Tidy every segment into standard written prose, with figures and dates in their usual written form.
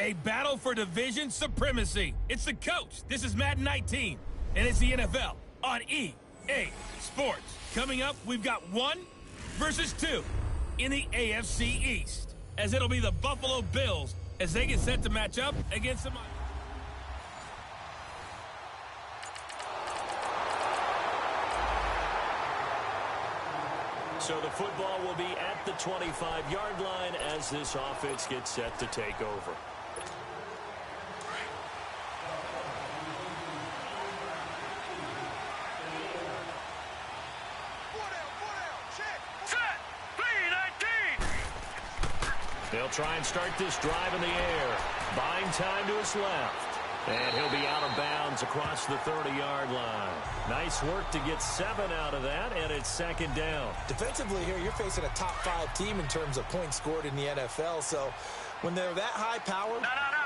A battle for division supremacy. It's the coach. This is Madden 19, and it's the NFL on EA Sports. Coming up, we've got 1 versus 2 in the AFC East, as it'll be the Buffalo Bills as they get set to match up against the... So the football will be at the 25-yard line as this offense gets set to take over. They'll try and start this drive in the air. Buying time to his left. And he'll be out of bounds across the 30-yard line. Nice work to get 7 out of that, and it's second down. Defensively here, you're facing a top-5 team in terms of points scored in the NFL, so when they're that high-powered,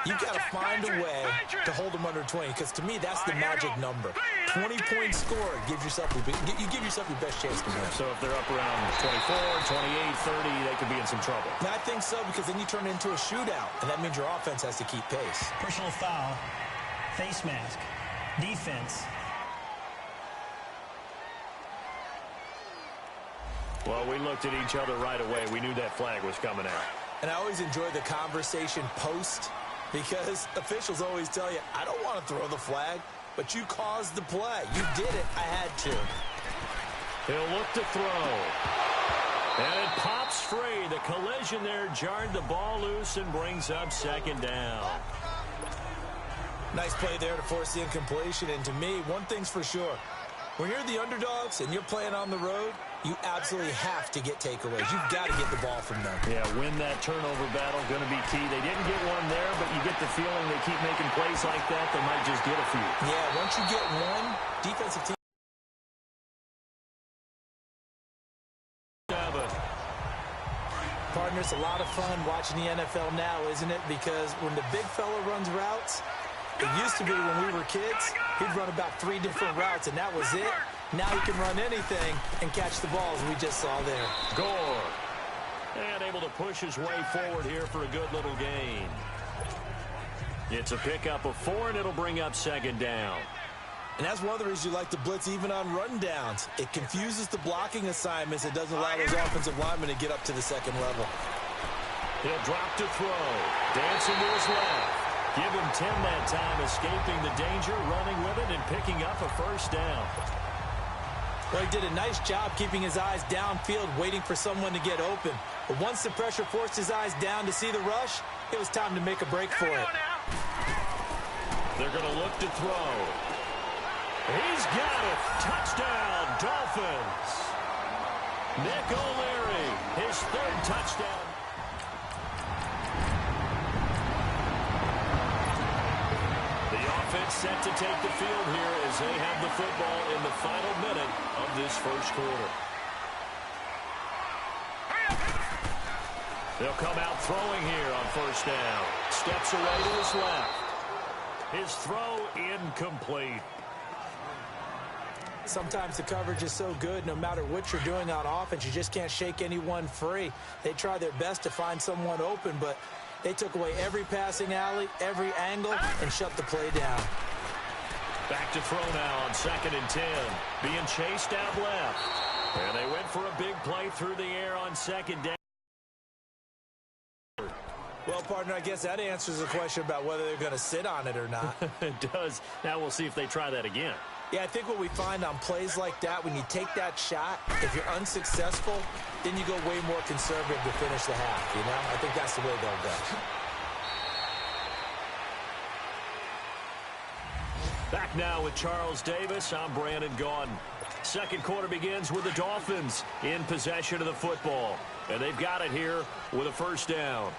you've got to find a way to hold them under 20, because to me, that's the magic number. 20 points scored, you give yourself your best chance to win. So if they're up around 24, 28, 30, they could be in some trouble. And I think so, because then you turn it into a shootout, and that means your offense has to keep pace. Personal foul, face mask, defense. Well, we looked at each other right away. We knew that flag was coming out. And I always enjoy the conversation post, because officials always tell you, I don't want to throw the flag, but you caused the play. You did it. I had to. He'll look to throw. And it pops free. The collision there jarred the ball loose and brings up second down. Nice play there to force the incompletion. And to me, one thing's for sure. When you're the underdogs and you're playing on the road, you absolutely have to get takeaways. You've got to get the ball from them. Yeah, win that turnover battle, going to be key. They didn't get one there, but you get the feeling they keep making plays like that, they might just get a few. Yeah, once you get one, defensive team. Partner, it's a lot of fun watching the NFL now, isn't it? Because when the big fella runs routes, it used to be when we were kids, he'd run about 3 different routes, and that was it. Now he can run anything and catch the balls we just saw there. Gore. And able to push his way forward here for a good little gain. It's a pickup of 4, and it'll bring up second down. And that's one of the reasons you like to blitz even on run downs. It confuses the blocking assignments. It doesn't allow those offensive linemen to get up to the second level. He'll drop to throw. Dancing to his left. Give him 10 that time, escaping the danger, running with it, and picking up a first down. Well, he did a nice job keeping his eyes downfield, waiting for someone to get open. But once the pressure forced his eyes down to see the rush, it was time to make a break for it. They're going to look to throw. He's got it. Touchdown, Dolphins. Nick O'Leary, his 3rd touchdown. The offense set to take the field here as they have the football in the final minute of this first quarter. They'll come out throwing here on first down. Steps away to his left. His throw incomplete. Sometimes the coverage is so good, no matter what you're doing on offense, you just can't shake anyone free. They try their best to find someone open, but they took away every passing alley, every angle, and shut the play down. Back to throw now on 2nd and 10. Being chased out left. And they went for a big play through the air on second down. Well, partner, I guess that answers the question about whether they're going to sit on it or not. It does. Now we'll see if they try that again. Yeah, I think what we find on plays like that, when you take that shot, if you're unsuccessful, then you go way more conservative to finish the half, you know? I think that's the way they'll go. Back now with Charles Davis. I'm Brandon Gaudin. Second quarter begins with the Dolphins in possession of the football. And they've got it here with a first down.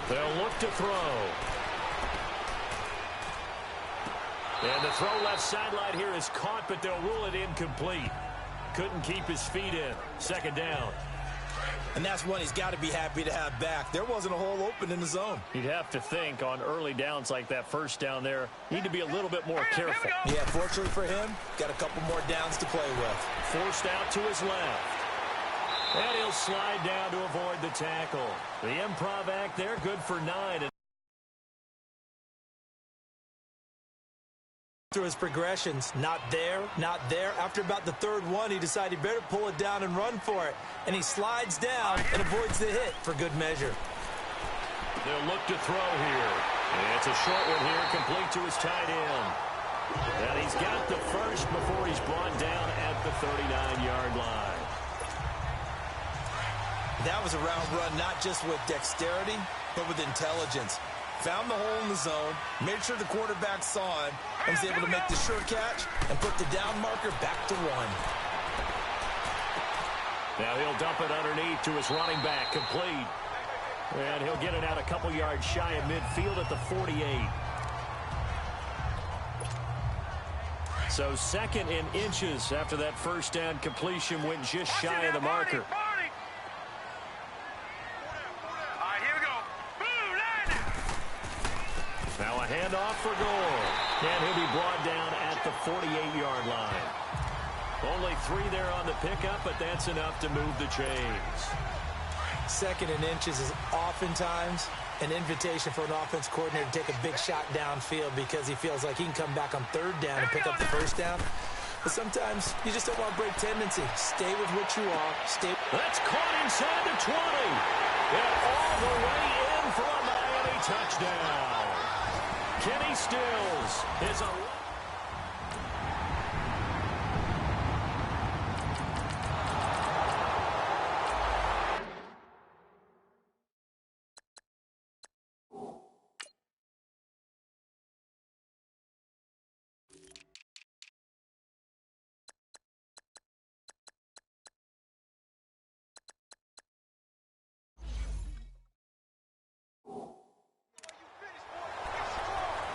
They'll look to throw. And the throw left sideline here is caught, but they'll rule it incomplete. Couldn't keep his feet in. Second down. And that's one he's got to be happy to have back. There wasn't a hole open in the zone. You'd have to think on early downs like that first down there, need to be a little bit more careful. Yeah, fortunately for him, got a couple more downs to play with. Forced out to his left. And he'll slide down to avoid the tackle. The improv act there, good for 9. Through his progressions, not there, not there. After about the third one, he decided he better pull it down and run for it. And he slides down and avoids the hit for good measure. They'll look to throw here. And it's a short one here, complete to his tight end. And he's got the first before he's brought down at the 39-yard line. That was a round run, not just with dexterity, but with intelligence. Found the hole in the zone, made sure the quarterback saw him, and was able to make the sure catch and put the down marker back to 1. Now he'll dump it underneath to his running back, complete. And he'll get it out a couple yards shy of midfield at the 48. So 2nd in inches after that first down completion went just shy of the marker. Now a handoff for Gore. And he'll be brought down at the 48-yard line. Only 3 there on the pickup, but that's enough to move the chains. 2nd in inches is oftentimes an invitation for an offense coordinator to take a big shot downfield because he feels like he can come back on 3rd down and pick up the first down. But sometimes you just don't want to break tendency. Stay with what you are. That's caught inside the 20. And all the way in for a Miami touchdown. Kenny Stills is a...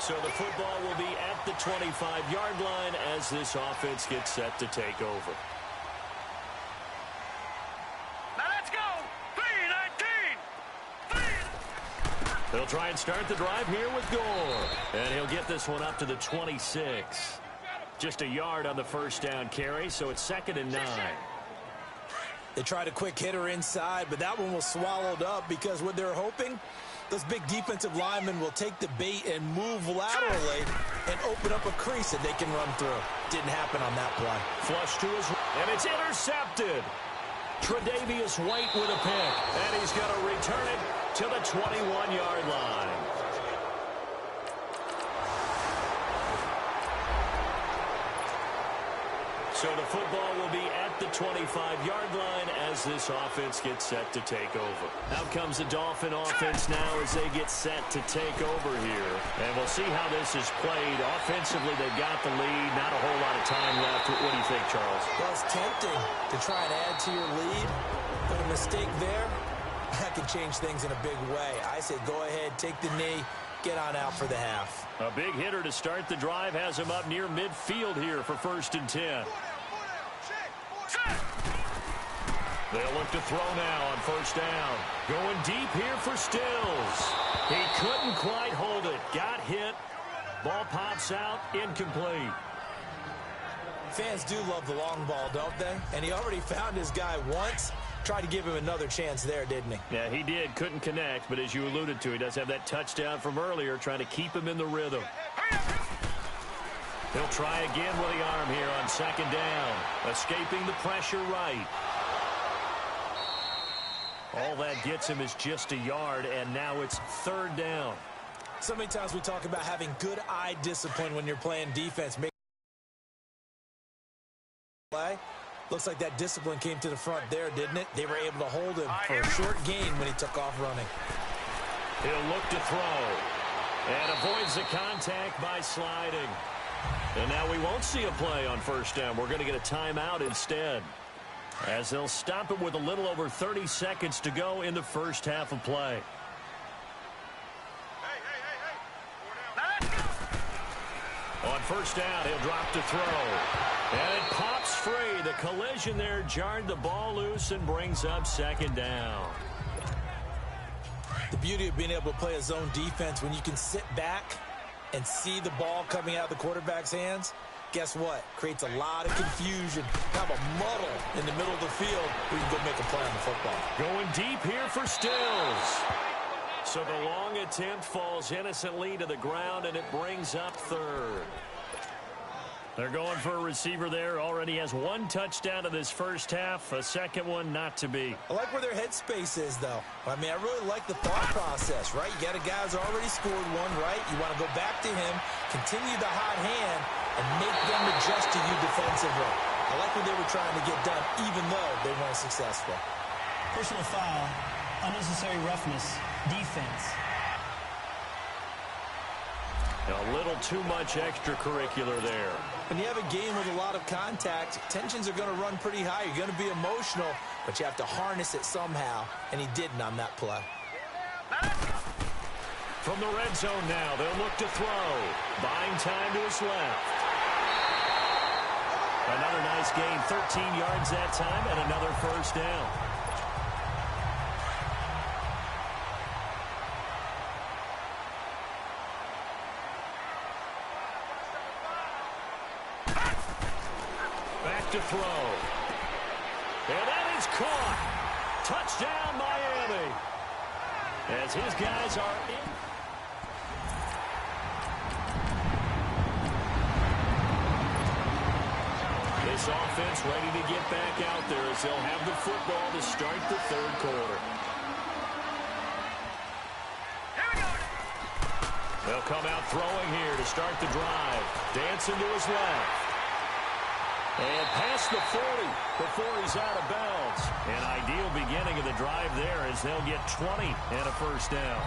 So the football will be at the 25-yard line as this offense gets set to take over. Now let's go! 3-19! They'll try and start the drive here with Gore. And he'll get this one up to the 26. Just a yard on the first down carry, so it's 2nd and 9. They tried a quick hitter inside, but that one was swallowed up because what they're hoping, those big defensive linemen will take the bait and move laterally and open up a crease that they can run through. Didn't happen on that play. Flush to his... And it's intercepted. Tre'Davious White with a pick. And he's going to return it to the 21-yard line. So the football will be at the 25-yard line as this offense gets set to take over. Out comes the Dolphin offense now as they get set to take over here. And we'll see how this is played. Offensively, they've got the lead. Not a whole lot of time left. What do you think, Charles? Well, it's tempting to try and add to your lead, but a mistake there, that can change things in a big way. I say go ahead, take the knee, get on out for the half. A big hitter to start the drive has him up near midfield here for 1st and 10. They'll look to throw now on 1st down. Going deep here for Stills. He couldn't quite hold it. Got hit. Ball pops out. Incomplete. Fans do love the long ball, don't they? And he already found his guy once. Tried to give him another chance there, didn't he? Yeah, he did. Couldn't connect, but as you alluded to, he does have that touchdown from earlier, trying to keep him in the rhythm. He'll try again with the arm here on 2nd down. Escaping the pressure right. All that gets him is just a yard, and now it's 3rd down. So many times we talk about having good eye discipline when you're playing defense. Looks like that discipline came to the front there, didn't it? They were able to hold him for a short gain when he took off running. He'll look to throw. And avoids the contact by sliding. And now we won't see a play on 1st down. We're going to get a timeout instead, as they'll stop it with a little over 30 seconds to go in the first half of play. On 1st down, he'll drop to throw. And it pops free. The collision there jarred the ball loose and brings up 2nd down. The beauty of being able to play a zone defense when you can sit back and see the ball coming out of the quarterback's hands, guess what? Creates a lot of confusion, kind of a muddle in the middle of the field. We can go make a play on the football. Going deep here for Stills. So the long attempt falls innocently to the ground, and it brings up third. They're going for a receiver there. Already has one touchdown in this first half. A second one not to be. I like where their headspace is, though. I mean, I really like the thought process, right? You got a guy who's already scored one, right? You want to go back to him, continue the hot hand, and make them adjust to you defensively. I like what they were trying to get done, even though they weren't successful. Personal foul, unnecessary roughness, defense. A little too much extracurricular there. When you have a game with a lot of contact, tensions are going to run pretty high. You're going to be emotional, but you have to harness it somehow, and he didn't on that play. From the red zone now, they'll look to throw. Buying time to his left. Another nice gain, 13 yards that time, and another first down. To throw. And that is caught. Touchdown, Miami. As his guys are in. This offense ready to get back out there as they'll have the football to start the third quarter. They'll come out throwing here to start the drive. Dancing to his left. And past the 40 before he's out of bounds. An ideal beginning of the drive there as they'll get 20 and a first down.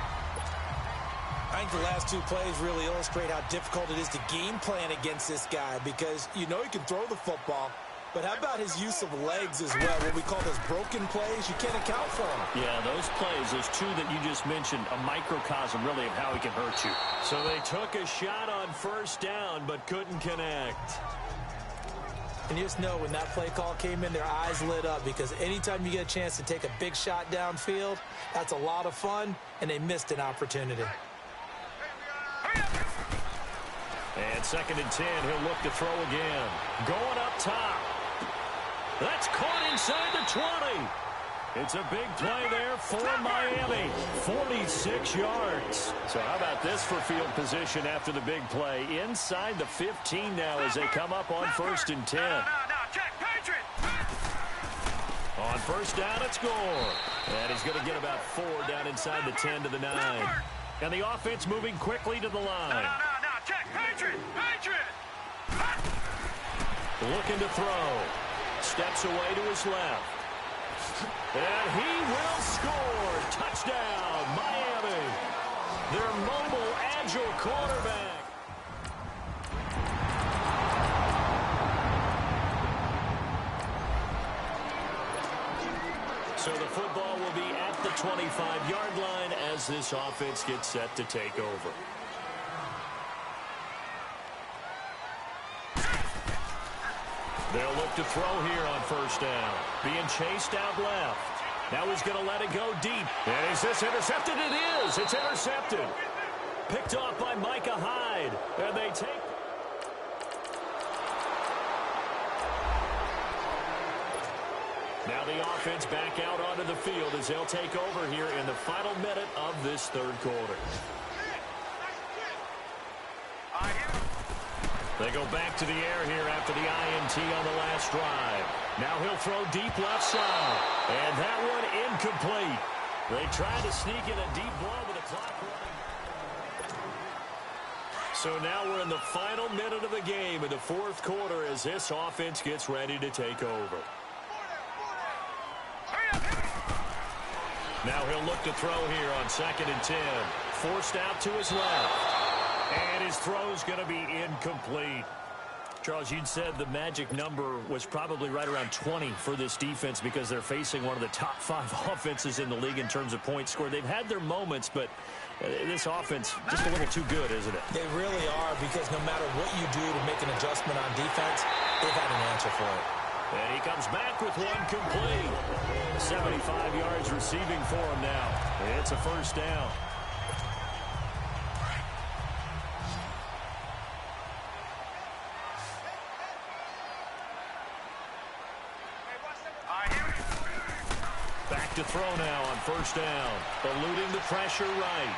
I think the last two plays really illustrate how difficult it is to game plan against this guy because you know he can throw the football, but how about his use of legs as well? What we call those broken plays, you can't account for them. Yeah, those plays, those two that you just mentioned, a microcosm really of how he can hurt you. So they took a shot on first down but couldn't connect. And you just know when that play call came in, their eyes lit up because anytime you get a chance to take a big shot downfield, that's a lot of fun, and they missed an opportunity. And 2nd and 10, he'll look to throw again. Going up top. That's caught inside the 20. It's a big play there for Miami. 46 yards. So how about this for field position after the big play? Inside the 15 now as they come up on 1st and 10. On first down, it's Gore. And he's going to get about 4 down inside the 10 to the 9. And the offense moving quickly to the line. Looking to throw. Steps away to his left. And he will score. Touchdown, Miami. Their mobile, agile quarterback. So the football will be at the 25-yard line as this offense gets set to take over. They'll look to throw here on first down. Being chased out left. Now he's going to let it go deep. And is this intercepted? It is. It's intercepted. Picked off by Micah Hyde. And they take... Now the offense back out onto the field as they'll take over here in the final minute of this third quarter. They go back to the air here after the INT on the last drive. Now he'll throw deep left side. And that one incomplete. They tried to sneak in a deep blow with the clock running. So now we're in the final minute of the game in the fourth quarter as this offense gets ready to take over. Now he'll look to throw here on 2nd and 10. Forced out to his left. And his throw's going to be incomplete. Charles, you'd said the magic number was probably right around 20 for this defense because they're facing one of the top 5 offenses in the league in terms of points scored. They've had their moments, but this offense just a little too good, isn't it? They really are because no matter what you do to make an adjustment on defense, they've had an answer for it. And he comes back with one complete. 75 yards receiving for him now. It's a first down. to throw now on first down. Eluding the pressure right.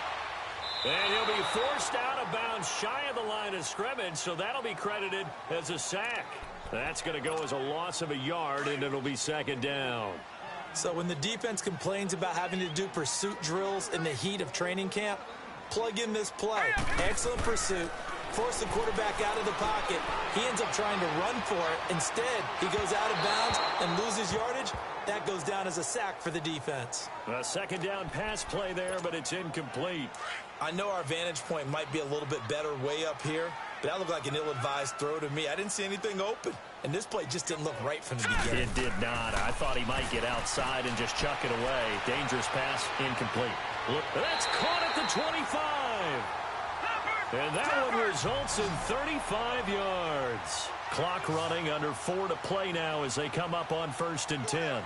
And he'll be forced out of bounds shy of the line of scrimmage, so that'll be credited as a sack. That's going to go as a loss of a yard, and it'll be second down. So when the defense complains about having to do pursuit drills in the heat of training camp, plug in this play. Excellent pursuit. Force the quarterback out of the pocket. He ends up trying to run for it. Instead, he goes out of bounds and loses yardage. That goes down as a sack for the defense. A second down pass play there, but it's incomplete. I know our vantage point might be a little bit better way up here, but that looked like an ill-advised throw to me. I didn't see anything open, and this play just didn't look right from the beginning. It did not. I thought he might get outside and just chuck it away. Dangerous pass, incomplete. Look, that's caught at the 25. And that one results in 35 yards. Clock running, under 4 to play now as they come up on 1st and 10.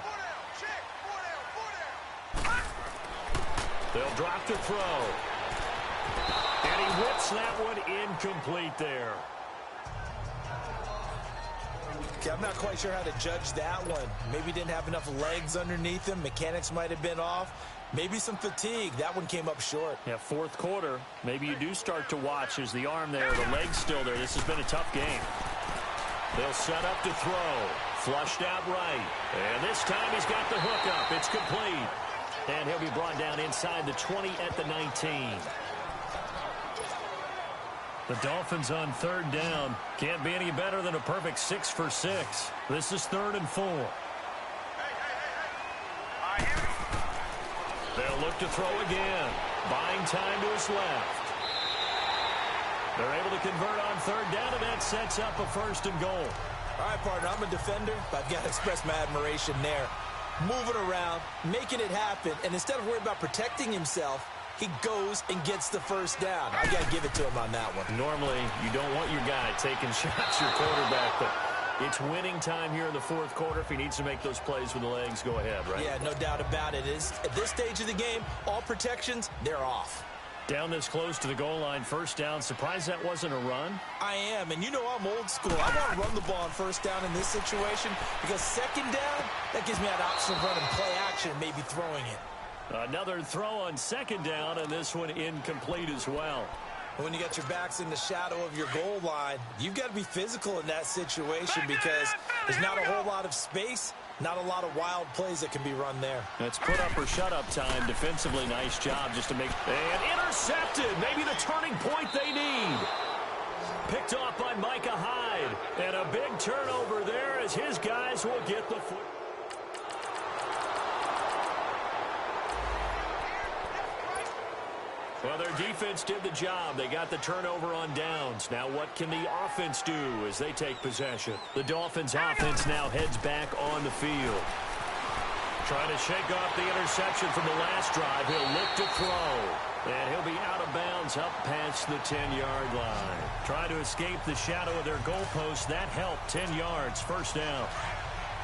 They'll drop to throw. And he whips that one incomplete there. Okay, I'm not quite sure how to judge that one. Maybe didn't have enough legs underneath him. Mechanics might have been off. Maybe some fatigue. That one came up short. Yeah, 4th quarter. Maybe you do start to watch as the arm there, the leg's still there. This has been a tough game. They'll set up to throw. Flushed out right. And this time he's got the hook up. It's complete. And he'll be brought down inside the 20 at the 19. The Dolphins on 3rd down. Can't be any better than a perfect 6 for 6. This is 3rd and 4. They'll look to throw again. Buying time to his left. They're able to convert on 3rd down, and that sets up a 1st and goal. All right, partner, I'm a defender, but I've got to express my admiration there. Moving around, making it happen, and instead of worrying about protecting himself, he goes and gets the 1st down. I got to give it to him on that one. Normally, you don't want your guy taking shots, your quarterback, but it's winning time here in the 4th quarter. If he needs to make those plays with the legs, go ahead, right? Yeah, no doubt about it. At this stage of the game, all protections, they're off. Down this close to the goal line, 1st down. Surprised that wasn't a run? I am, and you know I'm old school. I want to run the ball on 1st down in this situation because 2nd down, that gives me that option of running play action and maybe throwing it. Another throw on 2nd down, and this one incomplete as well. When you got your backs in the shadow of your goal line, you've got to be physical in that situation because there's not a whole lot of space, not a lot of wild plays that can be run there. That's put up or shut up time. Defensively, nice job just to make. And intercepted. Maybe the turning point they need. Picked off by Micah Hyde. And a big turnover there as his guys will get the foot. Well, their defense did the job. They got the turnover on downs. Now what can the offense do as they take possession? The Dolphins offense now heads back on the field. Trying to shake off the interception from the last drive. He'll look to throw. And he'll be out of bounds up past the 10-yard line. Trying to escape the shadow of their goalpost. That helped. 10 yards. 1st down.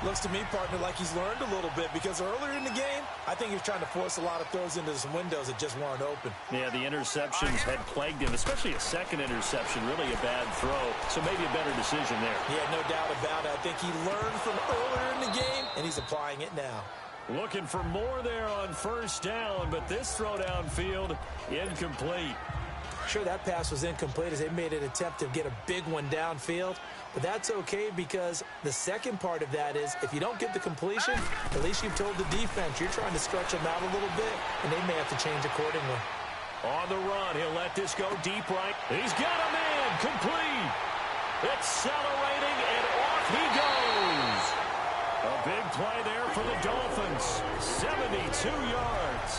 Looks to me, partner, like he's learned a little bit because earlier in the game, I think he was trying to force a lot of throws into some windows that just weren't open. Yeah, the interceptions had plagued him, especially a 2nd interception, really a bad throw. So maybe a better decision there. Yeah, no doubt about it. I think he learned from earlier in the game, and he's applying it now. Looking for more there on 1st down, but this throw downfield incomplete. Sure, that pass was incomplete as they made an attempt to get a big one downfield. But that's okay because the second part of that is if you don't get the completion, at least you've told the defense you're trying to stretch them out a little bit, and they may have to change accordingly. On the run, he'll let this go deep right. He's got a man, complete. Accelerating, and off he goes. A big play there for the Dolphins. 72 yards.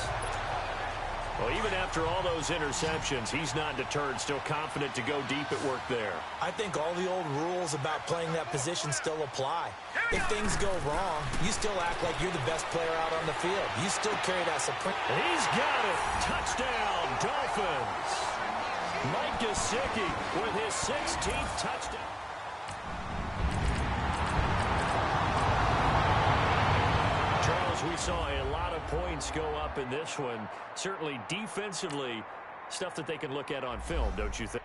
Well, even after all those interceptions, he's not deterred, still confident to go deep at work there. I think all the old rules about playing that position still apply. If things go wrong, you still act like you're the best player out on the field. You still carry that supreme. He's got it. Touchdown, Dolphins. Mike Gesicki with his 16th touchdown. We saw a lot of points go up in this one. Certainly defensively, stuff that they can look at on film, don't you think?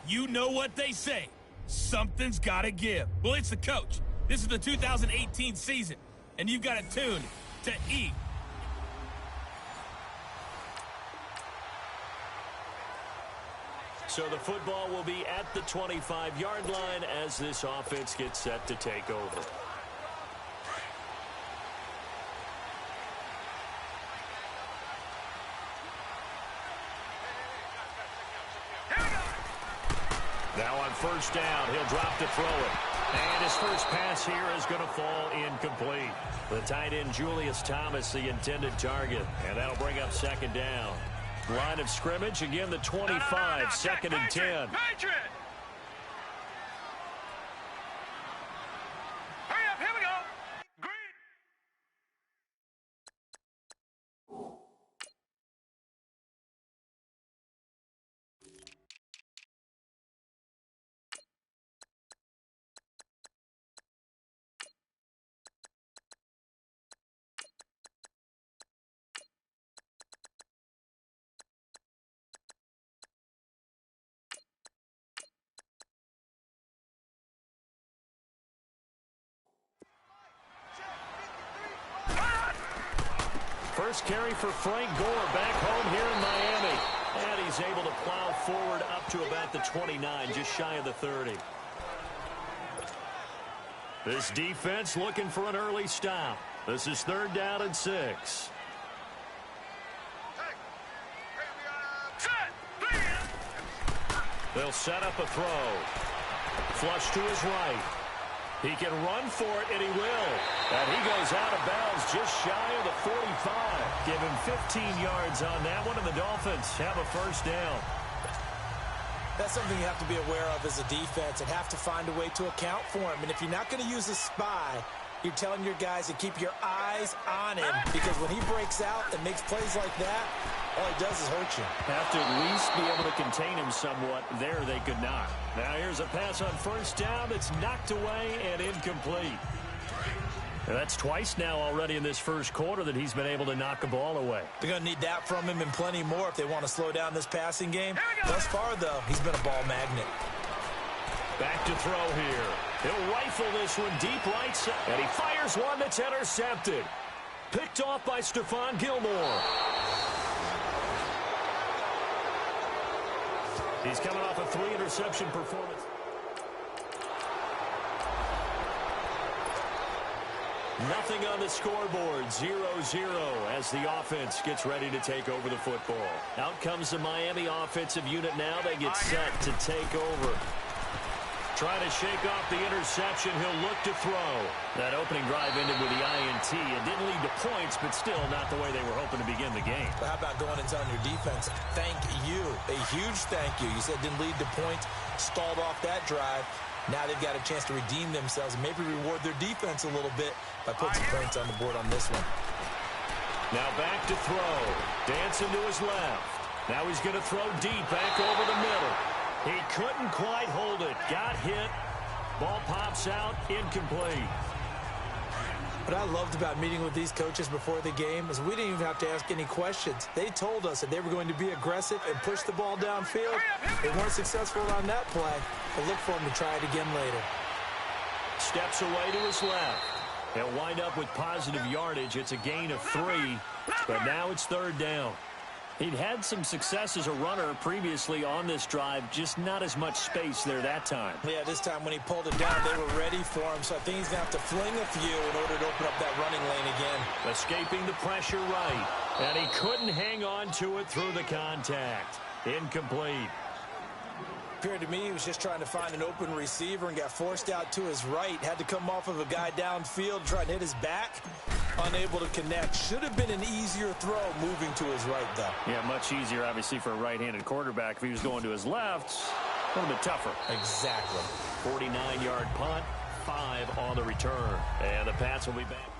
You know what they say. Something's got to give. Well, it's the coach. This is the 2018 season, and you've got it tuned to E. So the football will be at the 25-yard line as this offense gets set to take over. Now on first down, he'll drop to throw it. And his first pass here is going to fall incomplete. The tight end, Julius Thomas, the intended target. And that'll bring up second down. Line of scrimmage, again, the 25, second and 10. Hurry up, here we go. Green. First carry for Frank Gore back home here in Miami. And he's able to plow forward up to about the 29, just shy of the 30. This defense looking for an early stop. This is 3rd down and 6. They'll set up a throw. Flush to his right. He can run for it, and he will. And he goes out of bounds just shy of the 45. Give him 15 yards on that one, and the Dolphins have a first down. That's something you have to be aware of as a defense and have to find a way to account for him. And if you're not going to use a spy, you're telling your guys to keep your eyes on him, because when he breaks out and makes plays like that, all he does is hurt you. Have to at least be able to contain him somewhat. There they could not. Now here's a pass on first down that's knocked away and incomplete. And that's twice now already in this first quarter that he's been able to knock a ball away. They're going to need that from him and plenty more if they want to slow down this passing game. Thus far, though, he's been a ball magnet. Back to throw here. He'll rifle this one deep right side. And he fires one that's intercepted. Picked off by Stephon Gilmore. He's coming off a 3-interception performance. Nothing on the scoreboard, 0-0 as the offense gets ready to take over the football. Out comes the Miami offensive unit now. They get set to take over. Trying to shake off the interception. He'll look to throw. That opening drive ended with the INT. It didn't lead to points, but still not the way they were hoping to begin the game. But how about going and telling your defense, thank you, a huge thank you. You said it didn't lead to points, stalled off that drive. Now they've got a chance to redeem themselves and maybe reward their defense a little bit by putting some points on the board on this one. Now back to throw. Dancing to his left. Now he's going to throw deep back over the middle. He couldn't quite hold it. Got hit. Ball pops out. Incomplete. What I loved about meeting with these coaches before the game is we didn't even have to ask any questions. They told us that they were going to be aggressive and push the ball downfield. They weren't successful on that play, but look for them to try it again later. Steps away to his left. He'll wind up with positive yardage. It's a gain of 3, but now it's 3rd down. He'd had some success as a runner previously on this drive, just not as much space there that time. Yeah, this time when he pulled it down, they were ready for him, so I think he's going to have to fling a few in order to open up that running lane again. Escaping the pressure right, and he couldn't hang on to it through the contact. Incomplete. Appeared to me he was just trying to find an open receiver and got forced out to his right. Had to come off of a guy downfield, try and hit his back. Unable to connect. Should have been an easier throw moving to his right, though. Yeah, much easier, obviously, for a right-handed quarterback. If he was going to his left, a little bit tougher. Exactly. 49-yard punt, 5 on the return. And the Pats will be back.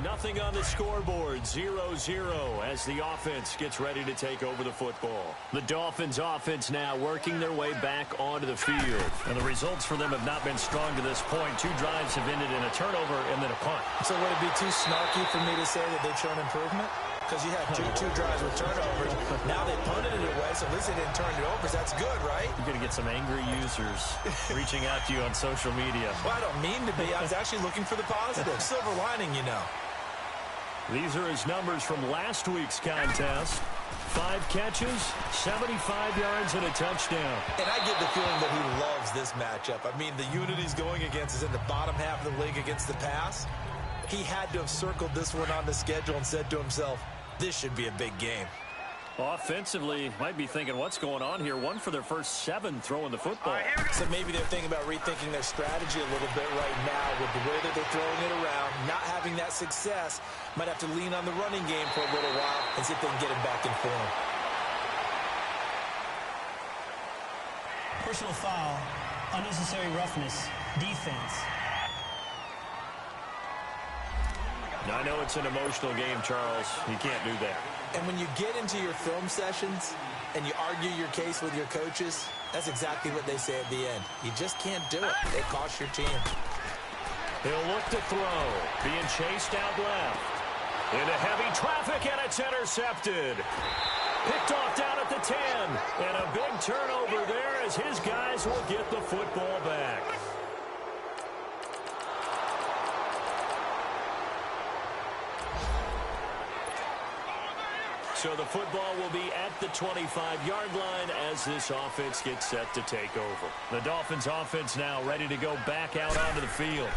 Nothing on the scoreboard, 0-0 as the offense gets ready to take over the football. The Dolphins offense now working their way back onto the field. And the results for them have not been strong to this point. 2 drives have ended in a turnover and then a punt. So would it be too snarky for me to say that they've shown improvement? because you had two drives with turnovers. Now they punted it away, so at least they didn't turn it over. So that's good, right? You're going to get some angry users reaching out to you on social media. Well, I don't mean to be. I was actually looking for the positive. Silver lining, you know. These are his numbers from last week's contest. 5 catches, 75 yards, and a touchdown. And I get the feeling that he loves this matchup. I mean, the unit he's going against is in the bottom half of the league against the pass. He had to have circled this one on the schedule and said to himself, this should be a big game. Offensively, might be thinking, what's going on here? 1 for their first 7 throwing the football. So maybe they're thinking about rethinking their strategy a little bit right now with the way that they're throwing it around, not having that success. Might have to lean on the running game for a little while and see if they can get him back in form. Personal foul, unnecessary roughness, defense. Now, I know it's an emotional game, Charles. You can't do that. And when you get into your film sessions and you argue your case with your coaches, that's exactly what they say at the end. You just can't do it. It costs your team. He'll look to throw. Being chased out left. Into heavy traffic, and it's intercepted. Picked off down at the 10. And a big turnover there as his guys will get the football back. So the football will be at the 25-yard line as this offense gets set to take over. The Dolphins offense now ready to go back out onto the field.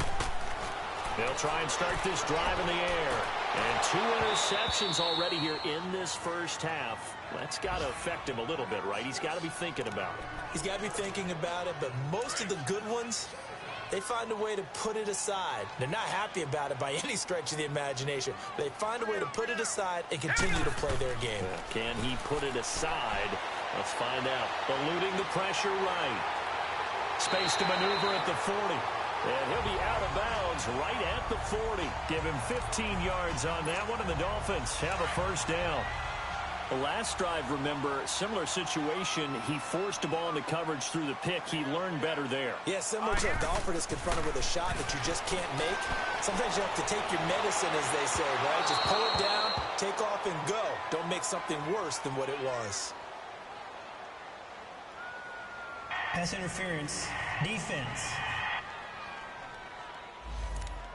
They'll try and start this drive in the air. And 2 interceptions already here in this first half. That's got to affect him a little bit, right? He's got to be thinking about it. He's got to be thinking about it, but most of the good ones, they find a way to put it aside. They're not happy about it by any stretch of the imagination. They find a way to put it aside and continue to play their game. Can he put it aside? Let's find out. Eluding the pressure right. Space to maneuver at the 40. And he'll be out of bounds right at the 40. Give him 15 yards on that one, and the Dolphins have a first down. The last drive, remember, similar situation. He forced the ball into coverage through the pick. He learned better there. Yeah, similar to a golfer that's confronted with a shot that you just can't make. Sometimes you have to take your medicine, as they say, right? Just pull it down, take off, and go. Don't make something worse than what it was. Pass interference, defense.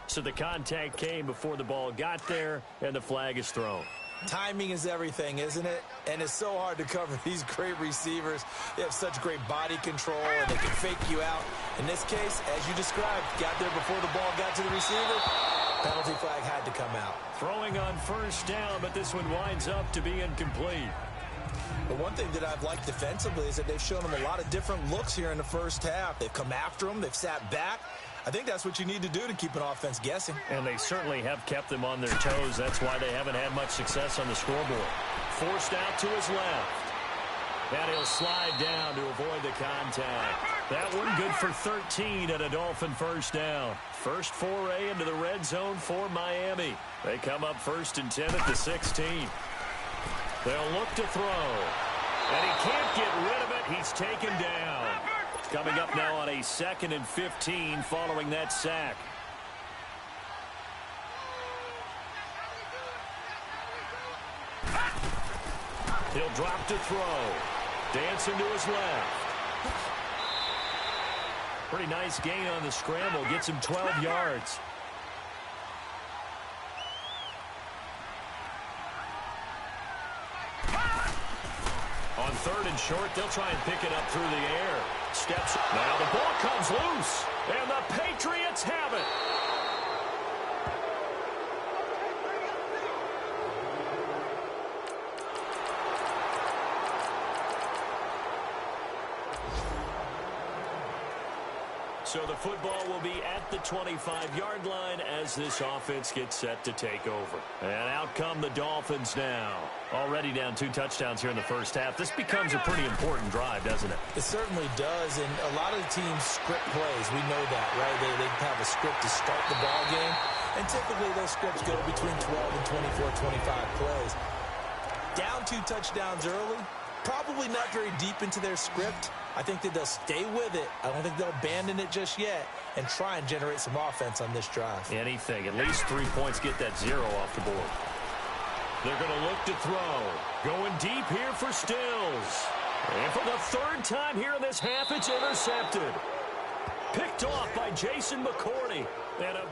So the contact came before the ball got there, and the flag is thrown. Timing is everything, isn't it? And it's so hard to cover these great receivers. They have such great body control, and they can fake you out. In this case, as you described, got there before the ball got to the receiver. Penalty flag had to come out. Throwing on first down, but this one winds up to be incomplete. But one thing that I've liked defensively is that they've shown them a lot of different looks here in the first half. They've come after them. They've sat back. I think that's what you need to do to keep an offense guessing. And they certainly have kept them on their toes. That's why they haven't had much success on the scoreboard. Forced out to his left. And he'll slide down to avoid the contact. That one good for 13 and a Dolphin first down. First foray into the red zone for Miami. They come up 1st and 10 at the 16. They'll look to throw. And he can't get rid of it. He's taken down. Coming up now on a 2nd and 15 following that sack. He'll drop to throw. Dancing to his left. Pretty nice gain on the scramble. Gets him 12 yards. On 3rd and short, they'll try and pick it up through the air. Steps. Now the ball comes loose. And the Patriots have it. So the football will be at the 25-yard line as this offense gets set to take over. And out come the Dolphins now. Already down 2 touchdowns here in the first half. This becomes a pretty important drive, doesn't it? It certainly does, and a lot of the teams script plays. We know that, right? They have a script to start the ball game, and typically those scripts go between 12 and 24, 25 plays. Down 2 touchdowns early, probably not very deep into their script. I think that they'll stay with it. I don't think they'll abandon it just yet and try and generate some offense on this drive. Anything. At least 3 points, get that 0 off the board. They're going to look to throw. Going deep here for Stills. And for the third time here in this half, it's intercepted. Picked off by Jason McCourty. And a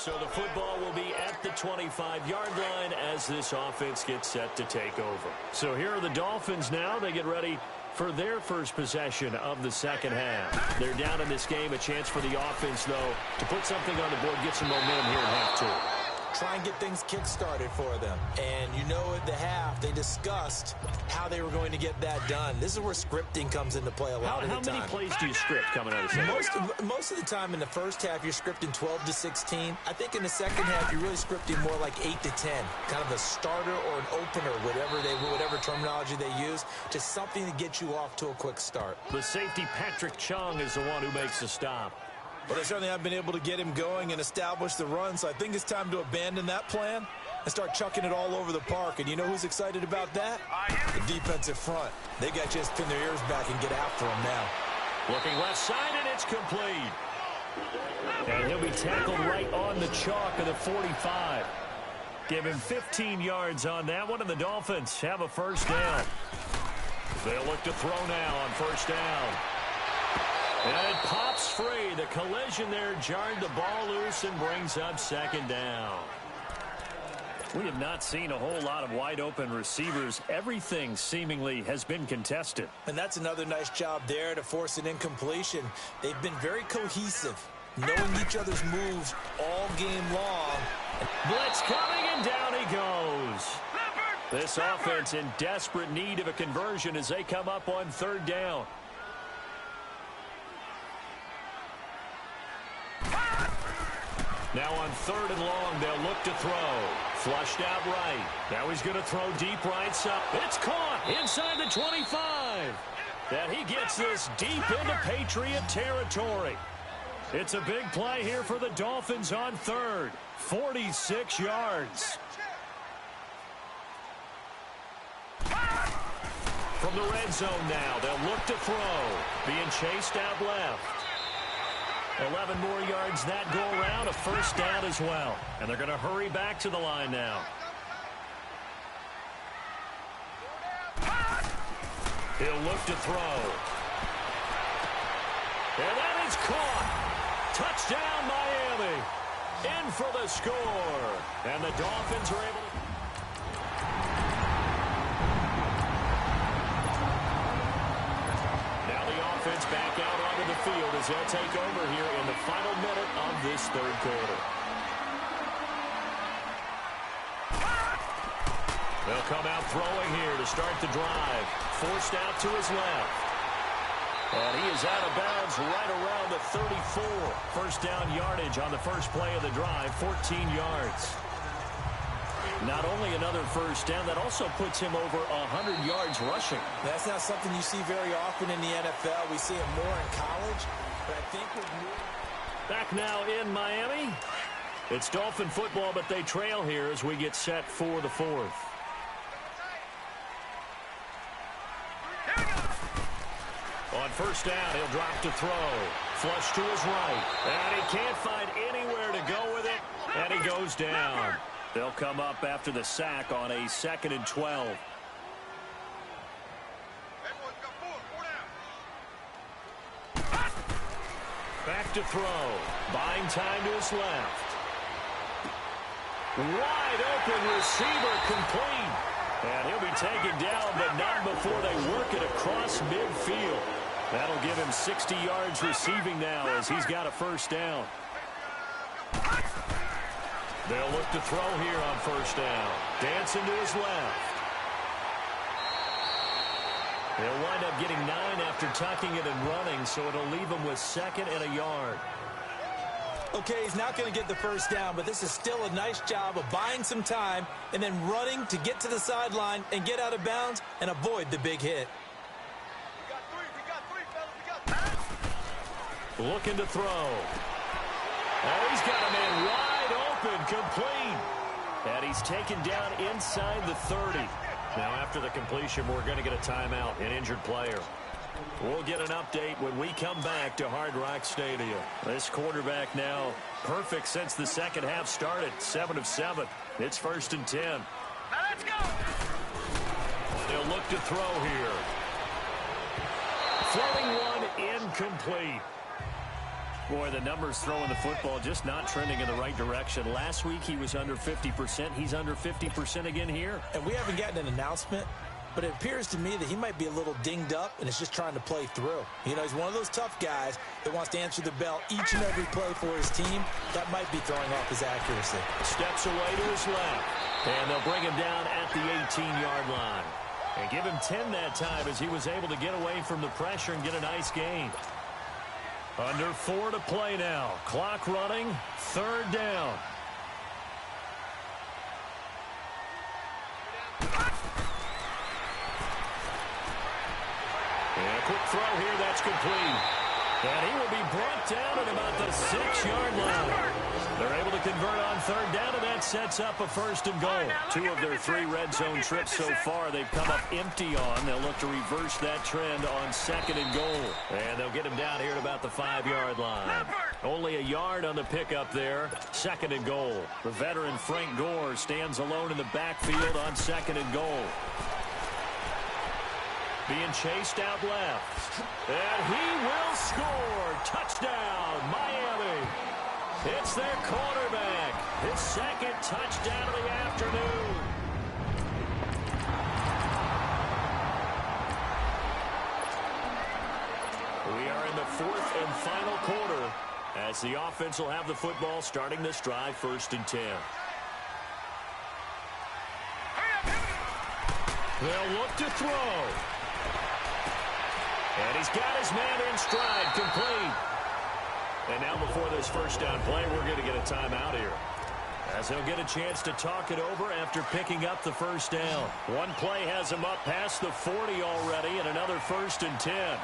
so the football will be at the 25-yard line as this offense gets set to take over. So here are the Dolphins now. They get ready for their first possession of the second half. They're down in this game. A chance for the offense, though, to put something on the board, get some momentum here in half two. Try and get things kick-started for them. And you know at the half, they discussed how they were going to get that done. This is where scripting comes into play a lot of the time. How many plays do you script coming out of the second? Most of the time in the first half, you're scripting 12 to 16. I think in the second half, you're really scripting more like 8 to 10. Kind of a starter or an opener, whatever terminology they use, just something to get you off to a quick start. The safety, Patrick Chung, is the one who makes the stop. But they certainly have been able to get him going and establish the run, so I think it's time to abandon that plan and start chucking it all over the park. And you know who's excited about that? The defensive front. They got to just pin their ears back and get after him now. Looking left side, and it's complete. And he'll be tackled right on the chalk of the 45. Give him 15 yards on that one, and the Dolphins have a first down. They'll look to throw now on first down. And it pops free. The collision there jarred the ball loose and brings up second down. We have not seen a whole lot of wide-open receivers. Everything seemingly has been contested. And that's another nice job there to force an incompletion. They've been very cohesive, knowing each other's moves all game long. Blitz coming, and down he goes. This offense in desperate need of a conversion as they come up on third down. Now on third and long, they'll look to throw. Flushed out right. Now he's going to throw deep right side. It's caught inside the 25. And he gets this deep into Patriot territory. It's a big play here for the Dolphins on third. 46 yards. From the red zone now, they'll look to throw. Being chased out left. 11 more yards that go around, a first down as well. And they're going to hurry back to the line now. He'll look to throw. And that is caught. Touchdown, Miami. In for the score. And the Dolphins are able to... back out onto the field as they'll take over here in the final minute of this third quarter. They'll come out throwing here to start the drive. Forced out to his left. And he is out of bounds right around the 34. First down yardage on the first play of the drive, 14 yards. Not only another first down, that also puts him over 100 yards rushing. That's not something you see very often in the NFL. We see it more in college, but I think with back now in Miami. It's Dolphin football, but they trail here as we get set for the fourth. On first down, he'll drop to throw. Flush to his right. And he can't find anywhere to go with it. And he goes down. They'll come up after the sack on a 2nd and 12. Back to throw. Buying time to his left. Wide open receiver complete. And he'll be taken down, but not before they work it across midfield. That'll give him 60 yards receiving now as he's got a first down. They'll look to throw here on first down. Dancing to his left. They'll wind up getting 9 after tucking it and running, so it'll leave him with 2nd and a yard. Okay, he's not going to get the first down, but this is still a nice job of buying some time and then running to get to the sideline and get out of bounds and avoid the big hit. Looking to throw. Oh, he's got a man wide open, complete. And he's taken down inside the 30. Now, after the completion, we're going to get a timeout, an injured player. We'll get an update when we come back to Hard Rock Stadium. This quarterback now perfect since the second half started, 7 of 7. It's 1st and 10. Now let's go. They'll look to throw here. Throwing one incomplete. Boy, the numbers throwing the football just not trending in the right direction. Last week he was under 50%. He's under 50% again here. And we haven't gotten an announcement, but it appears to me that he might be a little dinged up and is just trying to play through. You know, he's one of those tough guys that wants to answer the bell each and every play for his team. That might be throwing off his accuracy. Steps away to his left. And they'll bring him down at the 18-yard line. And give him 10 that time as he was able to get away from the pressure and get a nice gain. Under 4 to play now. Clock running. 3rd down. And a quick throw here. That's complete. And he will be brought down at about the 6-yard line. They're able to convert on 3rd down, and that sets up a 1st and goal. 2 of their 3 red zone trips so far they've come up empty on. They'll look to reverse that trend on 2nd and goal. And they'll get him down here at about the 5-yard line. Only a yard on the pickup there. 2nd and goal. The veteran Frank Gore stands alone in the backfield on 2nd and goal. Being chased out left. And he will score. Touchdown, Miami. It's their quarterback. His 2nd touchdown of the afternoon. We are in the 4th and final quarter as the offense will have the football starting this drive, 1st and 10. They'll look to throw. And he's got his man in stride, complete. And now before this first down play, we're going to get a timeout here, as he'll get a chance to talk it over after picking up the first down. One play has him up past the 40 already, and another 1st and 10.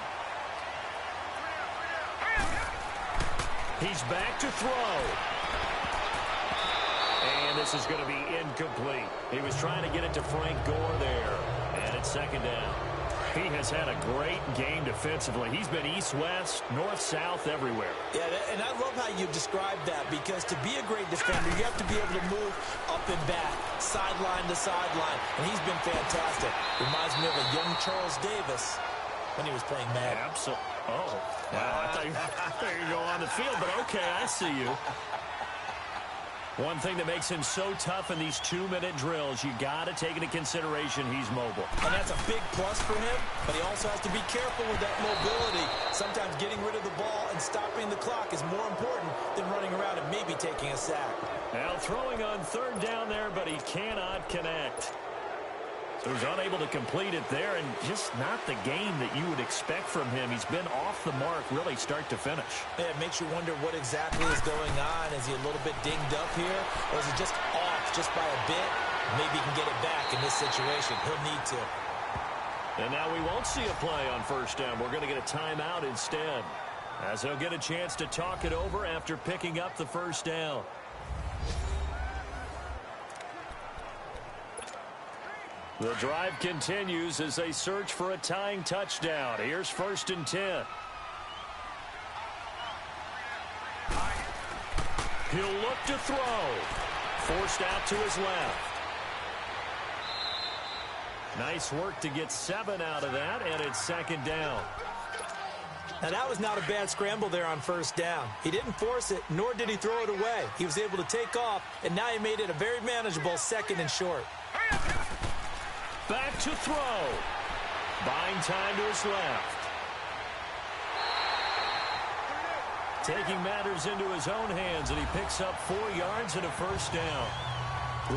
He's back to throw. And this is going to be incomplete. He was trying to get it to Frank Gore there, and it's 2nd down. He has had a great game defensively. He's been east-west, north-south, everywhere. Yeah, and I love how you described that, because to be a great defender, you have to be able to move up and back, sideline to sideline, and he's been fantastic. Reminds me of a young Charles Davis when he was playing Madden. Absolutely. Oh, wow. I thought you were going on the field, but okay, I see you. One thing that makes him so tough in these 2-minute drills, you got to take into consideration he's mobile. And that's a big plus for him, but he also has to be careful with that mobility. Sometimes getting rid of the ball and stopping the clock is more important than running around and maybe taking a sack. Now throwing on 3rd down there, but he cannot connect. So he's unable to complete it there, and just not the game that you would expect from him. He's been off the mark really start to finish. Yeah, it makes you wonder what exactly is going on. Is he a little bit dinged up here, or is he just off just by a bit? Maybe he can get it back in this situation. He'll need to. And now we won't see a play on 1st down. We're going to get a timeout instead, as he'll get a chance to talk it over after picking up the 1st down. The drive continues as they search for a tying touchdown. Here's 1st and 10. He'll look to throw. Forced out to his left. Nice work to get 7 out of that, and it's second down. Now, that was not a bad scramble there on first down. He didn't force it, nor did he throw it away. He was able to take off, and now he made it a very manageable 2nd and short. Back to throw. Buying time to his left. Taking matters into his own hands, and he picks up 4 yards and a first down.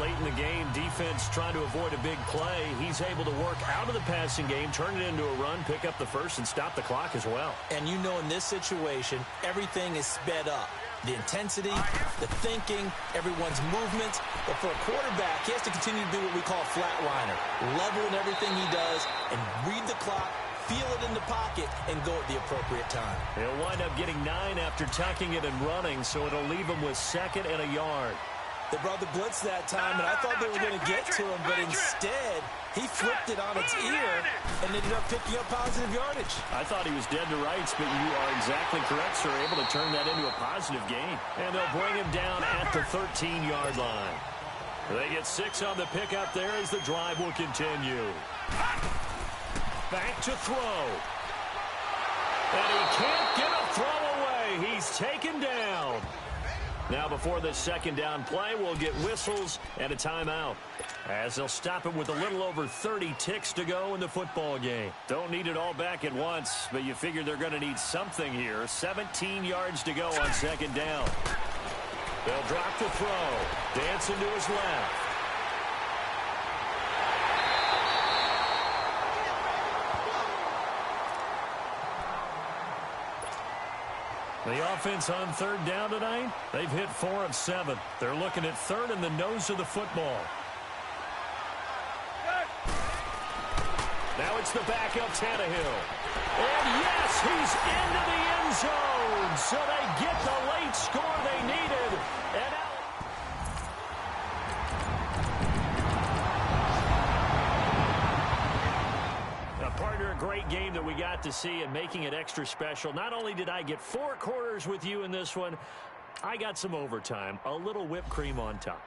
Late in the game, defense trying to avoid a big play. He's able to work out of the passing game, turn it into a run, pick up the first, and stop the clock as well. And you know in this situation, everything is sped up. The intensity, the thinking, everyone's movements. But for a quarterback, he has to continue to do what we call a flatliner. Level in everything he does and read the clock, feel it in the pocket, and go at the appropriate time. He'll wind up getting 9 after tucking it and running, so it'll leave him with 2nd and a yard. They brought the blitz that time, and I thought they were going to get to him, but instead, he flipped it on its ear and ended up picking up positive yardage. I thought he was dead to rights, but you are exactly correct, sir. Able to turn that into a positive gain. And they'll bring him down at the 13-yard line. They get 6 on the pickup there as the drive will continue. Back to throw. And he can't get a throw away. He's taken down. Now before this 2nd down play, we'll get whistles and a timeout, as they'll stop him with a little over 30 ticks to go in the football game. Don't need it all back at once, but you figure they're going to need something here. 17 yards to go on 2nd down. They'll drop the throw. Dancing to his left. The offense on 3rd down tonight, they've hit 4 of 7. They're looking at 3rd and the nose of the football. Now it's the backup Tannehill. And yes, he's into the end zone. So they get the late score they needed. And now partner, a great game that we got to see and making it extra special. Not only did I get 4 quarters with you in this one, I got some overtime, a little whipped cream on top.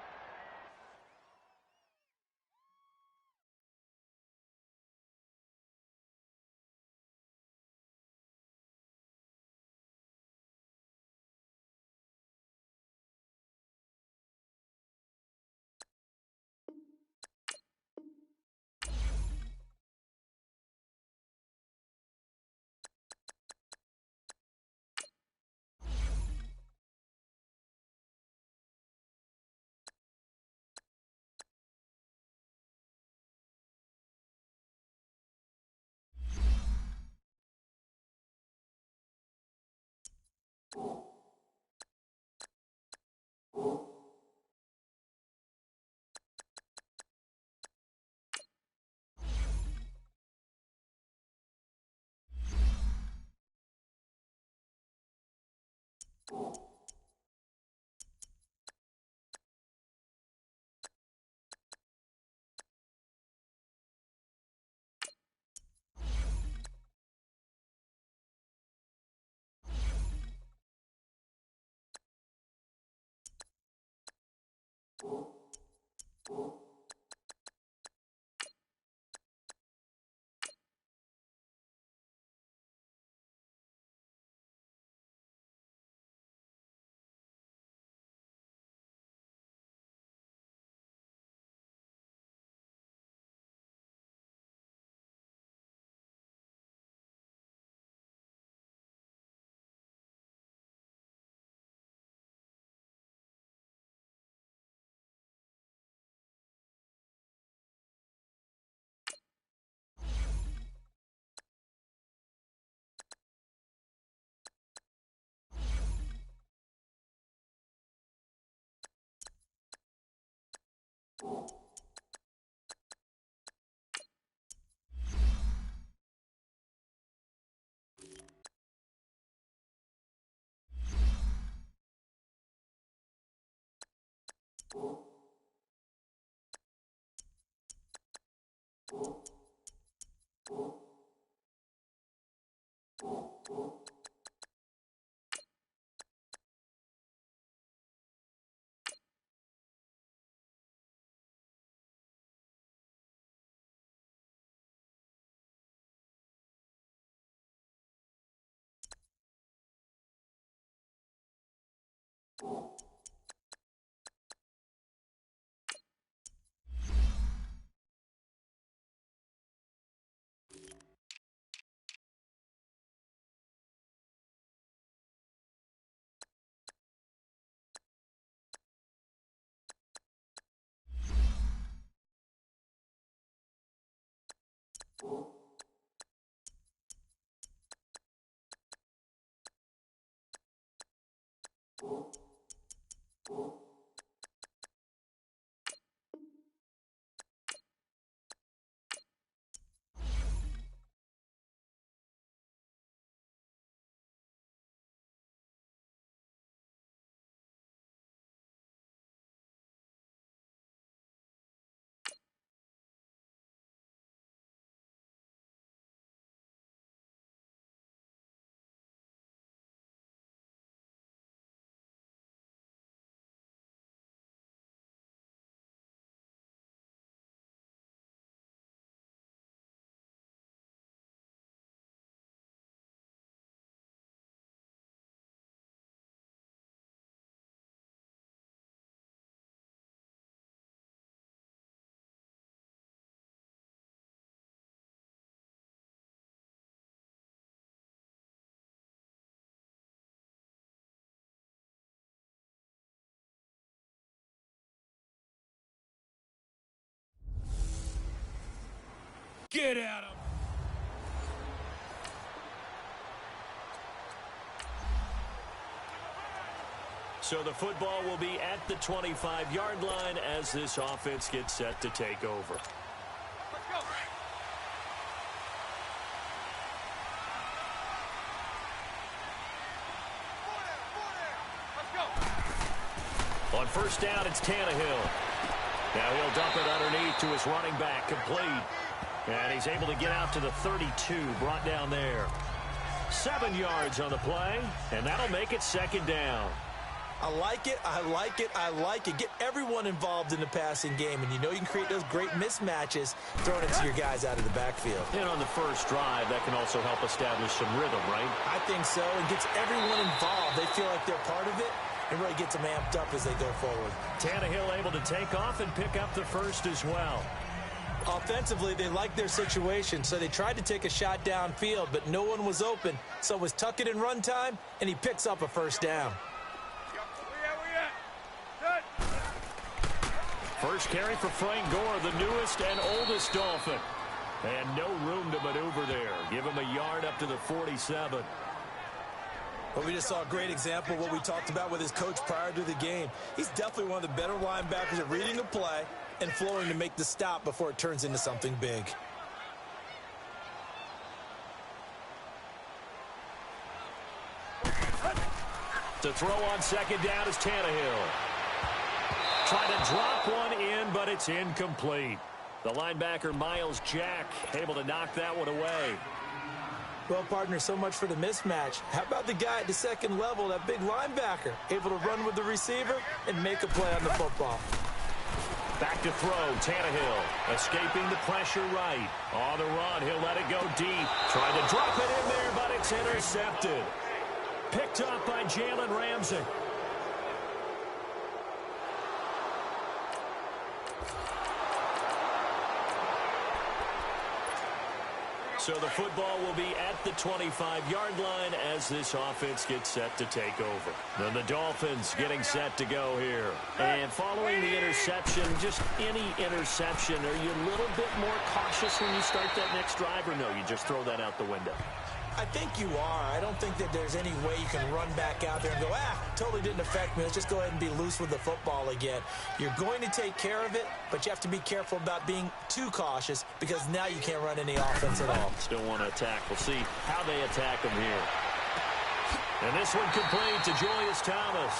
Get at him. So the football will be at the 25-yard line as this offense gets set to take over. Let's go. Let's go. On first down, it's Tannehill. Now he'll dump it underneath to his running back, complete. And he's able to get out to the 32, brought down there. 7 yards on the play, and that'll make it second down. I like it, I like it, I like it. Get everyone involved in the passing game, and you know you can create those great mismatches throwing it to your guys out of the backfield. And on the first drive, that can also help establish some rhythm, right? I think so. It gets everyone involved. They feel like they're part of it. It really gets them amped up as they go forward. Tannehill able to take off and pick up the first as well. Offensively, they like their situation, so they tried to take a shot downfield, but no one was open. So it was tuck it in run time, and he picks up a first down. First carry for Frank Gore, the newest and oldest Dolphin. And no room to maneuver there. Give him a yard up to the 47. Well, we just saw a great example of what we talked about with his coach prior to the game. He's definitely one of the better linebackers at reading a play and flowing to make the stop before it turns into something big. To throw on second down is Tannehill. Trying to drop one in, but it's incomplete. The linebacker, Miles Jack, able to knock that one away. Well, partner, so much for the mismatch. How about the guy at the second level, that big linebacker, able to run with the receiver and make a play on the football? Back to throw, Tannehill, escaping the pressure right. On the run, he'll let it go deep. Trying to drop it in there, but it's intercepted. Picked up by Jalen Ramsey. So the football will be at the 25-yard line as this offense gets set to take over. Then the Dolphins getting set to go here. And following the interception, just any interception, are you a little bit more cautious when you start that next drive, or no, you just throw that out the window? I think you are. I don't think that there's any way you can run back out there and go, totally didn't affect me. Let's just go ahead and be loose with the football again. You're going to take care of it, but you have to be careful about being too cautious because now you can't run any offense at all. Still want to attack. We'll see how they attack them here. And this one complete to Julius Thomas.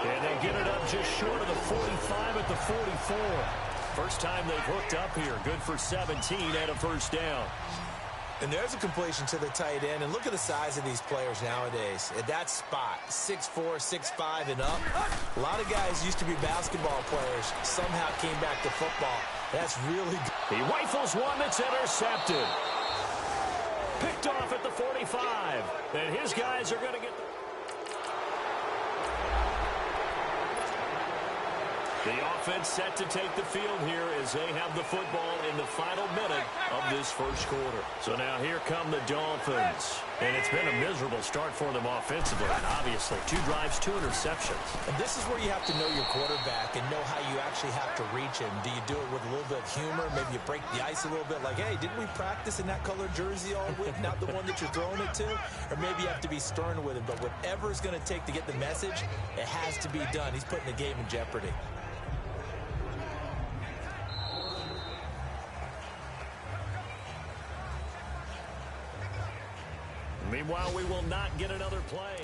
And they get it up just short of the 45 at the 44. First time they've hooked up here. Good for 17 and a first down. And there's a completion to the tight end. And look at the size of these players nowadays. At that spot, 6'4", 6'5", and up. A lot of guys used to be basketball players. Somehow came back to football. That's really good. He rifles one that's intercepted. Picked off at the 45. And his guys are going to get... The offense set to take the field here as they have the football in the final minute of this first quarter. So now here come the Dolphins. And it's been a miserable start for them offensively. And obviously, 2 drives, 2 interceptions. And this is where you have to know your quarterback and know how you actually have to reach him. Do you do it with a little bit of humor? Maybe you break the ice a little bit like, hey, didn't we practice in that colored jersey all week? Not the one that you're throwing it to? Or maybe you have to be stern with him. But whatever it's going to take to get the message, it has to be done. He's putting the game in jeopardy. Meanwhile, we will not get another play.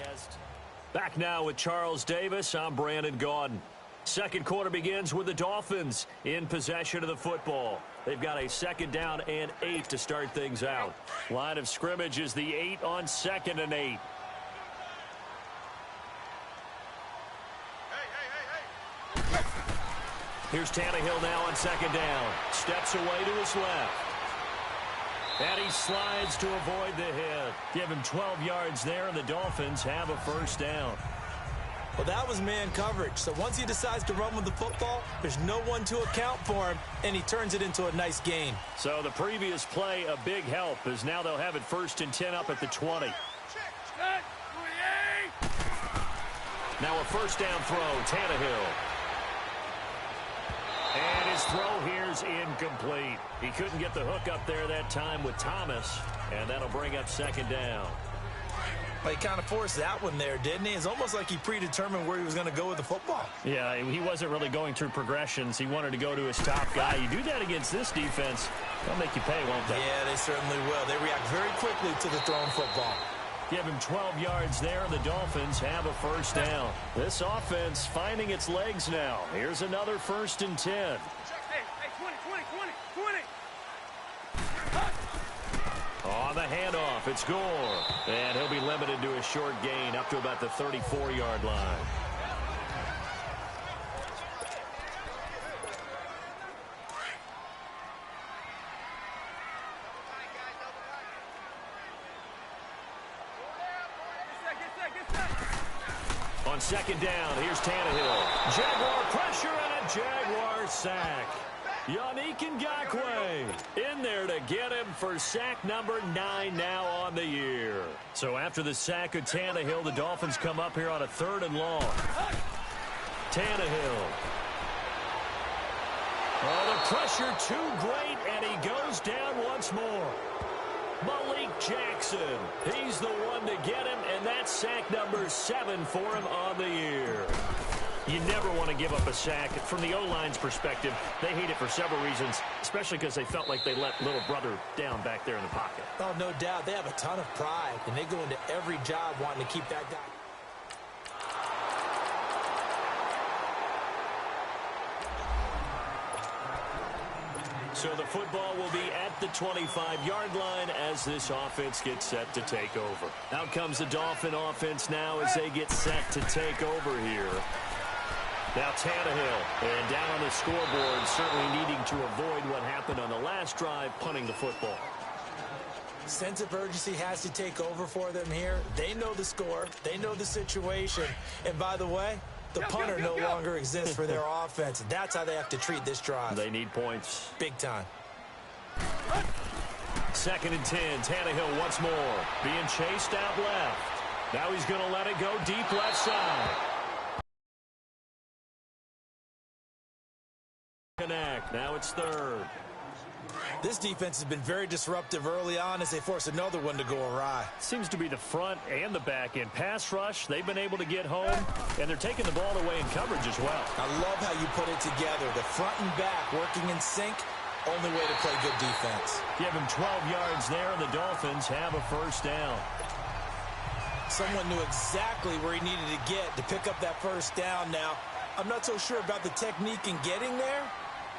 Back now with Charles Davis, I'm Brandon Gaudin. Second quarter begins with the Dolphins in possession of the football. They've got a 2nd down and 8 to start things out. Line of scrimmage is the 8 on 2nd and 8. Here's Tannehill now on 2nd down. Steps away to his left. And he slides to avoid the hit. Give him 12 yards there, and the Dolphins have a 1st down. Well, that was man coverage. So once he decides to run with the football, there's no one to account for him, and he turns it into a nice gain. So the previous play, a big help, as now they'll have it 1st and 10 up at the 20. Now a 1st down throw, Tannehill. And his throw here's incomplete. He couldn't get the hook up there that time with Thomas, and that'll bring up 2nd down. Well, he kind of forced that one there, didn't he? It's almost like he predetermined where he was going to go with the football. Yeah, he wasn't really going through progressions. He wanted to go to his top guy. You do that against this defense, they'll make you pay, won't they? Yeah, they certainly will. They react very quickly to the thrown football. Give him 12 yards there. The Dolphins have a 1st down. This offense finding its legs now. Here's another 1st and 10. Hey, 20. On the handoff, it's Gore. And he'll be limited to a short gain up to about the 34-yard line. On 2nd down, here's Tannehill. Jaguar pressure and a Jaguar sack. Yannick Ngakoue in there to get him for sack number 9 now on the year. So after the sack of Tannehill, the Dolphins come up here on a 3rd and long. Tannehill. Oh, the pressure too great, and he goes down once more. Malik Jackson, he's the one to get him, and that's sack number 7 for him on the year. You never want to give up a sack. From the O-line's perspective, they hate it for several reasons, especially because they felt like they let little brother down back there in the pocket. Oh, no doubt. They have a ton of pride, and they go into every job wanting to keep that guy. So the football will be at the 25-yard line as this offense gets set to take over. Out comes the Dolphin offense now as they get set to take over here. Now Tannehill, and down on the scoreboard, certainly needing to avoid what happened on the last drive, punting the football. Sense of urgency has to take over for them here. They know the score. They know the situation. And by the way, the punter no longer exists for their offense. That's how they have to treat this drive. They need points. Big time. 2nd and 10. Tannehill once more. Being chased out left. Now he's going to let it go deep left side. Connect. Now it's 3rd. This defense has been very disruptive early on as they force another one to go awry. Seems to be the front and the back end. Pass rush, they've been able to get home, and they're taking the ball away in coverage as well. I love how you put it together. The front and back working in sync, only way to play good defense. Give him 12 yards there, and the Dolphins have a 1st down. Someone knew exactly where he needed to get to pick up that 1st down now. I'm not so sure about the technique in getting there,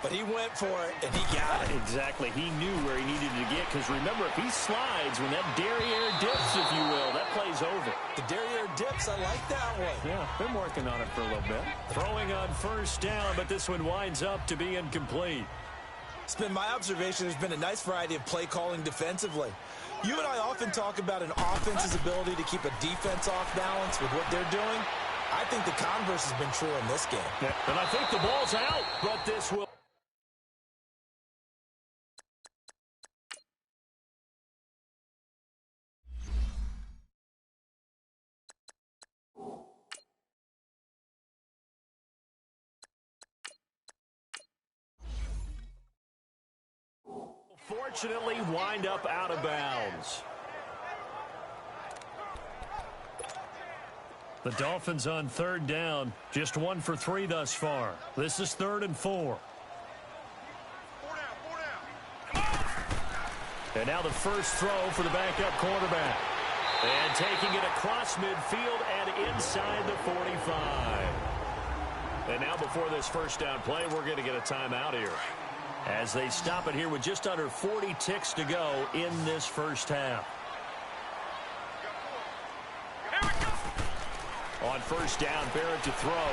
but he went for it, and he got it. Exactly. He knew where he needed to get, because remember, if he slides, when that derriere dips, if you will, that play's over. The derriere dips, I like that one. Yeah, been working on it for a little bit. Throwing on 1st down, but this one winds up to be incomplete. It's been my observation there's been a nice variety of play calling defensively. You and I often talk about an offense's ability to keep a defense off balance with what they're doing. I think the converse has been true in this game. Yeah. And I think the ball's out, but this will... Fortunately, wind up out of bounds. The Dolphins on third down, just 1 for 3 thus far. This is 3rd and 4. And now the first throw for the backup quarterback. And taking it across midfield and inside the 45. And now before this first down play, we're going to get a timeout here, as they stop it here with just under 40 ticks to go in this first half. On first down, Barrett to throw.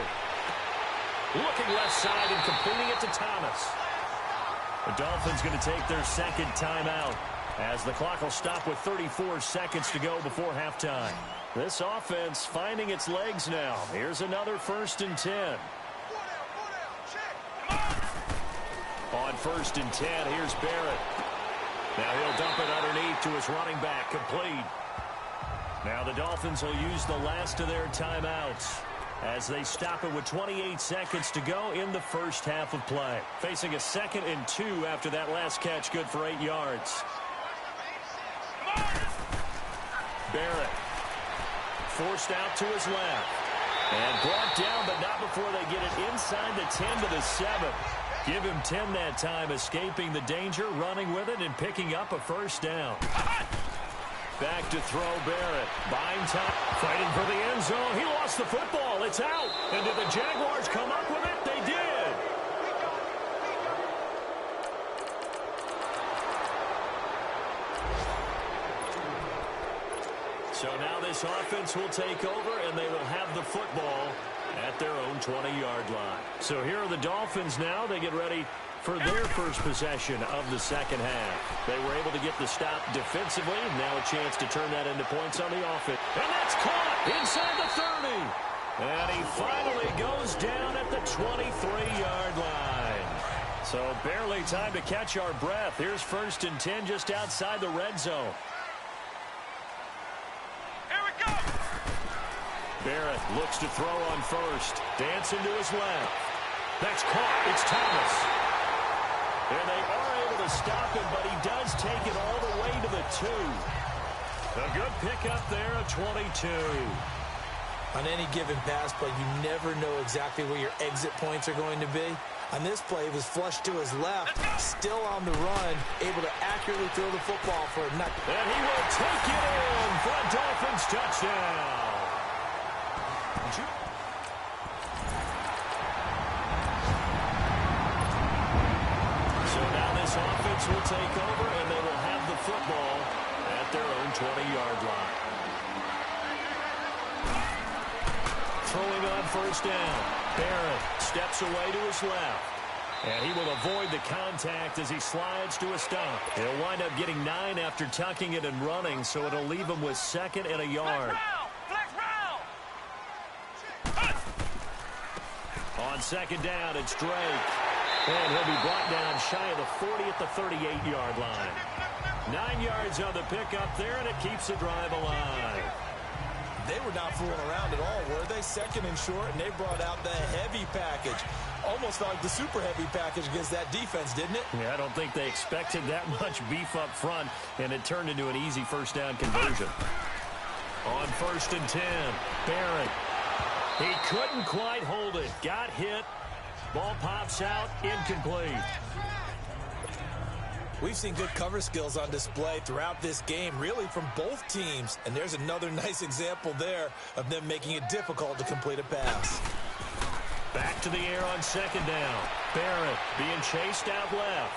Looking left side and completing it to Thomas. The Dolphins going to take their second timeout, as the clock will stop with 34 seconds to go before halftime. This offense finding its legs now. Here's another 1st and 10. On 1st and 10, here's Barrett. Now he'll dump it underneath to his running back, complete. Now the Dolphins will use the last of their timeouts, as they stop it with 28 seconds to go in the first half of play. Facing a 2nd and 2 after that last catch, good for 8 yards. Barrett forced out to his left. And brought down, but not before they get it inside the 10 to the 7. Give him 10 that time, escaping the danger, running with it, and picking up a first down. Back to throw, Barrett. Buying time, fighting for the end zone. He lost the football. It's out. And did the Jaguars come up with it? They did. So now this offense will take over, and they will have the football at their own 20-yard line. So here are the Dolphins now. They get ready for their first possession of the second half. They were able to get the stop defensively. Now a chance to turn that into points on the offense. And that's caught inside the 30. And he finally goes down at the 23-yard line. So barely time to catch our breath. Here's 1st and 10 just outside the red zone. Here we go. Barrett looks to throw on first. Dancing to his left. That's caught. It's Thomas. And they are able to stop him, but he does take it all the way to the 2. A good pickup there, a 22. On any given pass play, you never know exactly where your exit points are going to be. On this play, it was flushed to his left, still on the run, able to accurately throw the football for a nut. And he will take it in for a Dolphins touchdown. Offense will take over, and they will have the football at their own 20-yard line. Throwing on first down. Barrett steps away to his left. And he will avoid the contact as he slides to a stop. He'll wind up getting 9 after tucking it and running, so it'll leave him with 2nd and a yard. On 2nd down, it's Drake. And he'll be brought down shy of the 40 at the 38-yard line. 9 yards on the pickup there, and it keeps the drive alive. They were not fooling around at all, were they? 2nd and short, and they brought out the heavy package. Almost like the super heavy package against that defense, didn't it? Yeah, I don't think they expected that much beef up front, and it turned into an easy first down conversion. On 1st and 10, Barrett. He couldn't quite hold it. Got hit. Ball pops out, incomplete. We've seen good cover skills on display throughout this game, really from both teams. And there's another nice example there of them making it difficult to complete a pass. Back to the air on 2nd down. Barrett being chased out left.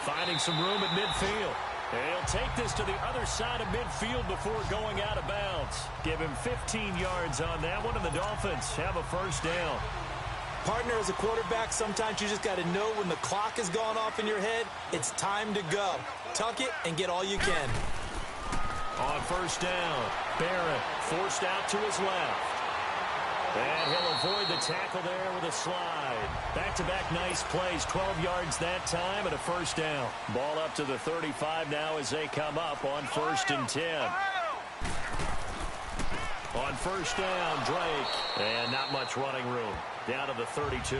Finding some room at midfield. And he'll take this to the other side of midfield before going out of bounds. Give him 15 yards on that one, and the Dolphins have a first down. Partner, as a quarterback, sometimes you just got to know when the clock has gone off in your head, it's time to go. Tuck it and get all you can. On 1st down, Barrett forced out to his left. And he'll avoid the tackle there with a slide. Back-to-back nice plays, 12 yards that time and a first down. Ball up to the 35 now as they come up on 1st and 10. On first down, Drake. And not much running room. Down to the 32.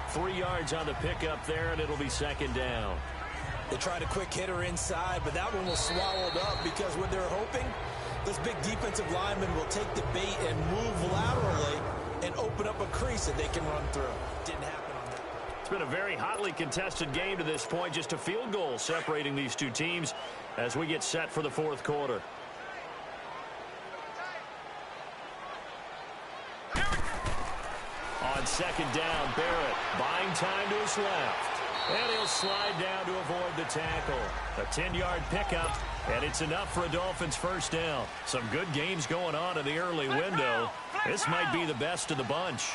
3 yards on the pickup there, and it'll be 2nd down. They tried a quick hitter inside, but that one was swallowed up because what they're hoping, those big defensive linemen will take the bait and move laterally and open up a crease that they can run through. Didn't happen on that. It's been a very hotly contested game to this point. Just a field goal separating these two teams as we get set for the 4th quarter. On 2nd down, Barrett buying time to his left. And he'll slide down to avoid the tackle. A 10-yard pickup, and it's enough for a Dolphins first down. Some good games going on in the early window. This might be the best of the bunch.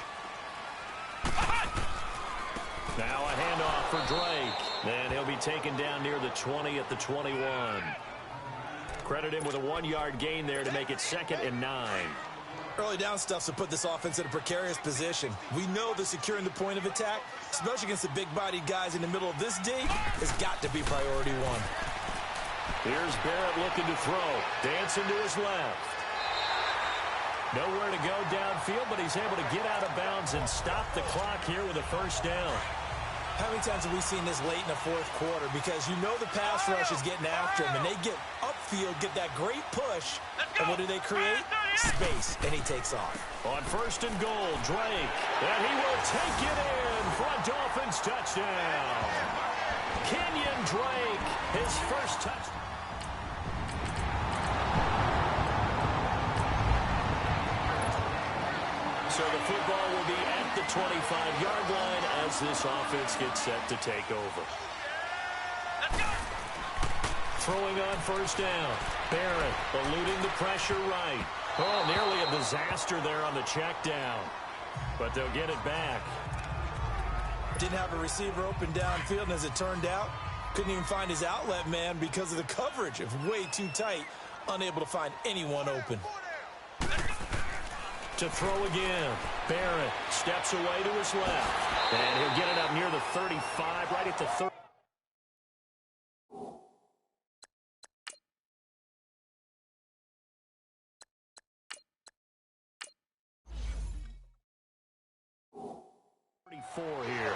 Now a handoff for Drake. And he'll be taken down near the 20 at the 21. Credit him with a 1-yard gain there to make it 2nd and 9. Early down stuff's to put this offense in a precarious position. We know that securing the point of attack, especially against the big-bodied guys in the middle of this D, has got to be priority one. Here's Barrett looking to throw. Dancing to his left. Nowhere to go downfield, but he's able to get out of bounds and stop the clock here with a first down. How many times have we seen this late in the 4th quarter? Because you know the pass rush is getting after him, and they get upfield, get that great push, and what do they create? Space, and he takes off. On 1st and goal, Drake, and he will take it in for a Dolphins touchdown. Kenyon Drake, his first touchdown. So the football will be at the 25-yard line as this offense gets set to take over. Throwing on 1st down. Barrett eluding the pressure right. Oh, nearly a disaster there on the check down. But they'll get it back. Didn't have a receiver open downfield, and as it turned out, couldn't even find his outlet man because of the coverage. It was way too tight, unable to find anyone open. To throw again. Barrett steps away to his left. And he'll get it up near the 35, right at the 30. Here.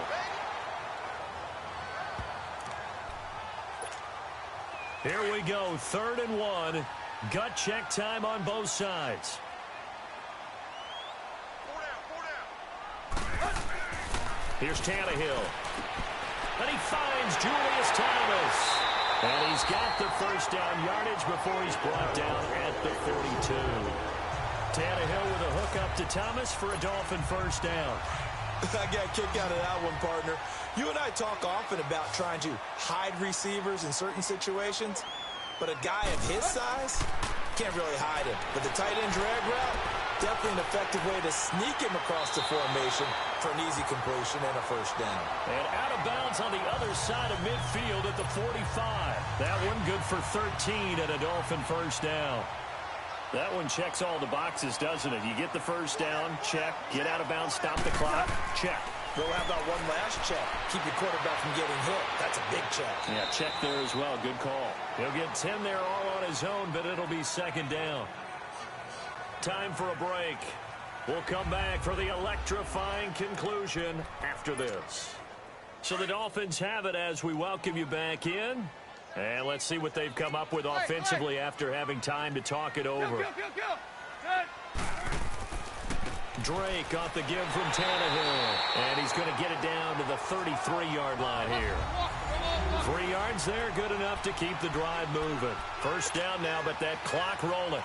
Here we go, 3rd and 1. Gut check time on both sides. Here's Tannehill. And he finds Julius Thomas. And he's got the first down yardage before he's brought down at the 42. Tannehill with a hook up to Thomas for a Dolphin first down. I got a kick out of that one, partner. You and I talk often about trying to hide receivers in certain situations, but a guy of his size can't really hide him. But the tight end drag route, definitely an effective way to sneak him across the formation for an easy completion and a first down. And out of bounds on the other side of midfield at the 45. That one good for 13 and a Dolphin first down. That one checks all the boxes, doesn't it? You get the first down, check. Get out of bounds, stop the clock, check. Well, how about one last check? Keep your quarterback from getting hit. That's a big check. Yeah, check there as well. Good call. He'll get 10 there all on his own, but it'll be 2nd down. Time for a break. We'll come back for the electrifying conclusion after this. So the Dolphins have it as we welcome you back in. And let's see what they've come up with offensively after having time to talk it over. Drake off the give from Tannehill. And he's going to get it down to the 33-yard line here. 3 yards there, good enough to keep the drive moving. First down now, but that clock rolling.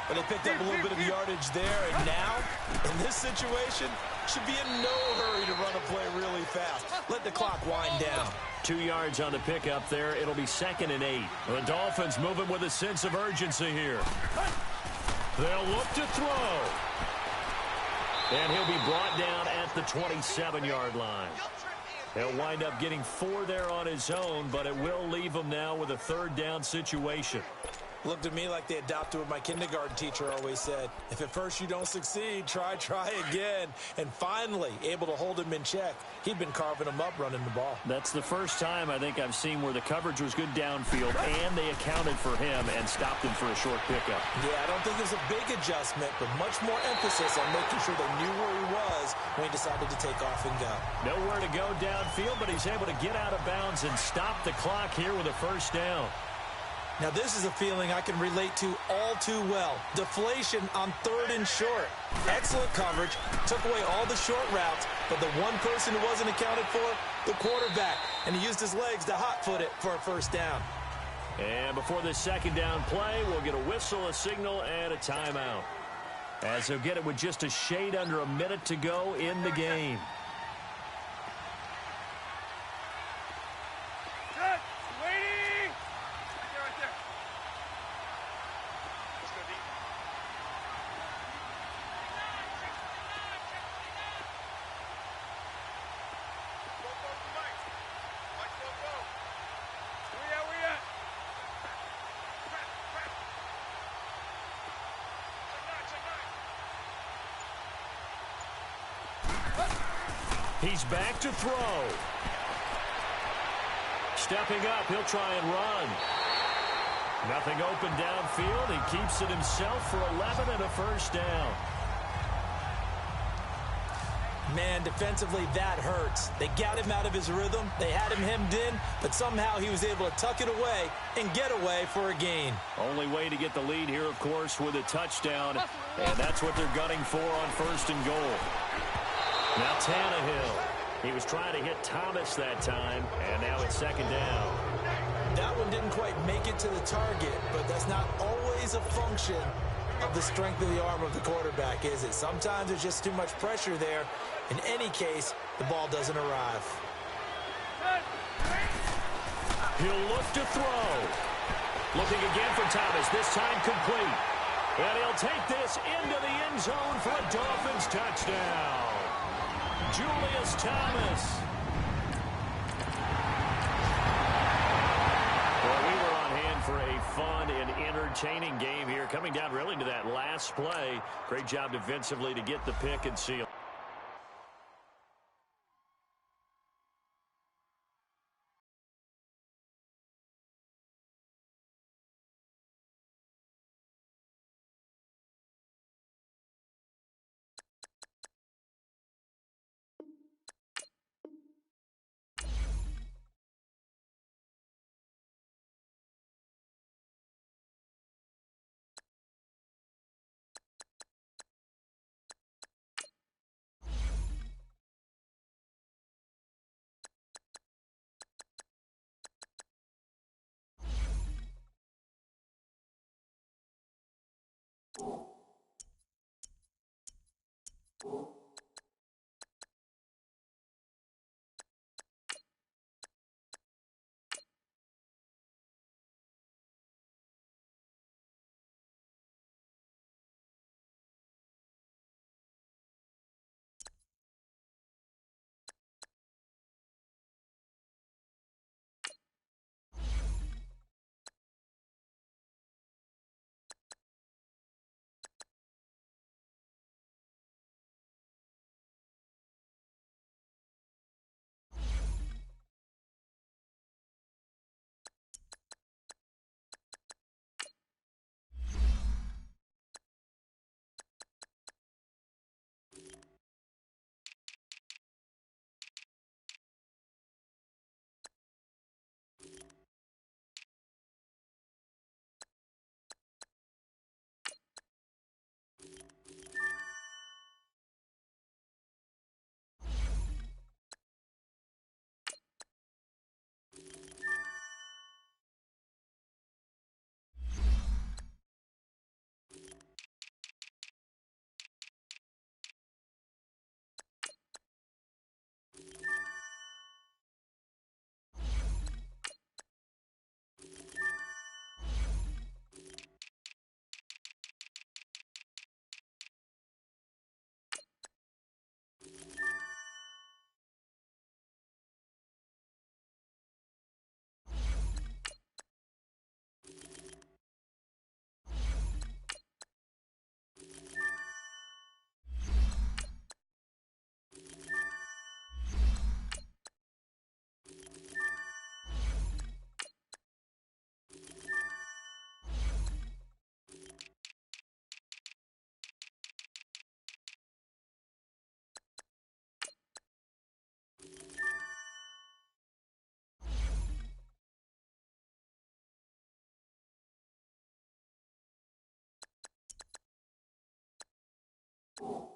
But they picked up a little bit of yardage there, and now, in this situation, should be in no hurry to run a play really fast. Let the clock wind down. 2 yards on the pickup there. It'll be 2nd and 8. The Dolphins moving with a sense of urgency here. They'll look to throw. And he'll be brought down at the 27-yard line. He'll wind up getting 4 there on his own, but it will leave him now with a 3rd down situation. Looked to me like they adopted what my kindergarten teacher always said. If at first you don't succeed, try again. And finally, able to hold him in check. He'd been carving him up running the ball. That's the first time I think I've seen where the coverage was good downfield and they accounted for him and stopped him for a short pickup. Yeah, I don't think it was a big adjustment, but much more emphasis on making sure they knew where he was when he decided to take off and go. Nowhere to go downfield, but he's able to get out of bounds and stop the clock here with a first down. Now, this is a feeling I can relate to all too well. Deflation on 3rd and short. Excellent coverage. Took away all the short routes, but the one person who wasn't accounted for, the quarterback. And he used his legs to hot-foot it for a first down. And before this second down play, we'll get a whistle, a signal, and a timeout. As he'll get it with just a shade under a minute to go in the game. He's back to throw. Stepping up, he'll try and run. Nothing open downfield. He keeps it himself for 11 and a first down. Man, defensively, that hurts. They got him out of his rhythm. They had him hemmed in, but somehow he was able to tuck it away and get away for a gain. Only way to get the lead here, of course, with a touchdown, and that's what they're gunning for on 1st and goal. Now Tannehill. He was trying to hit Thomas that time, and now it's 2nd down. That one didn't quite make it to the target, but that's not always a function of the strength of the arm of the quarterback, is it? Sometimes there's just too much pressure there. In any case, the ball doesn't arrive. He'll look to throw. Looking again for Thomas, this time complete. And he'll take this into the end zone for a Dolphins touchdown. Julius Thomas. Well, we were on hand for a fun and entertaining game here. Coming down really to that last play. Great job defensively to get the pick and seal. it.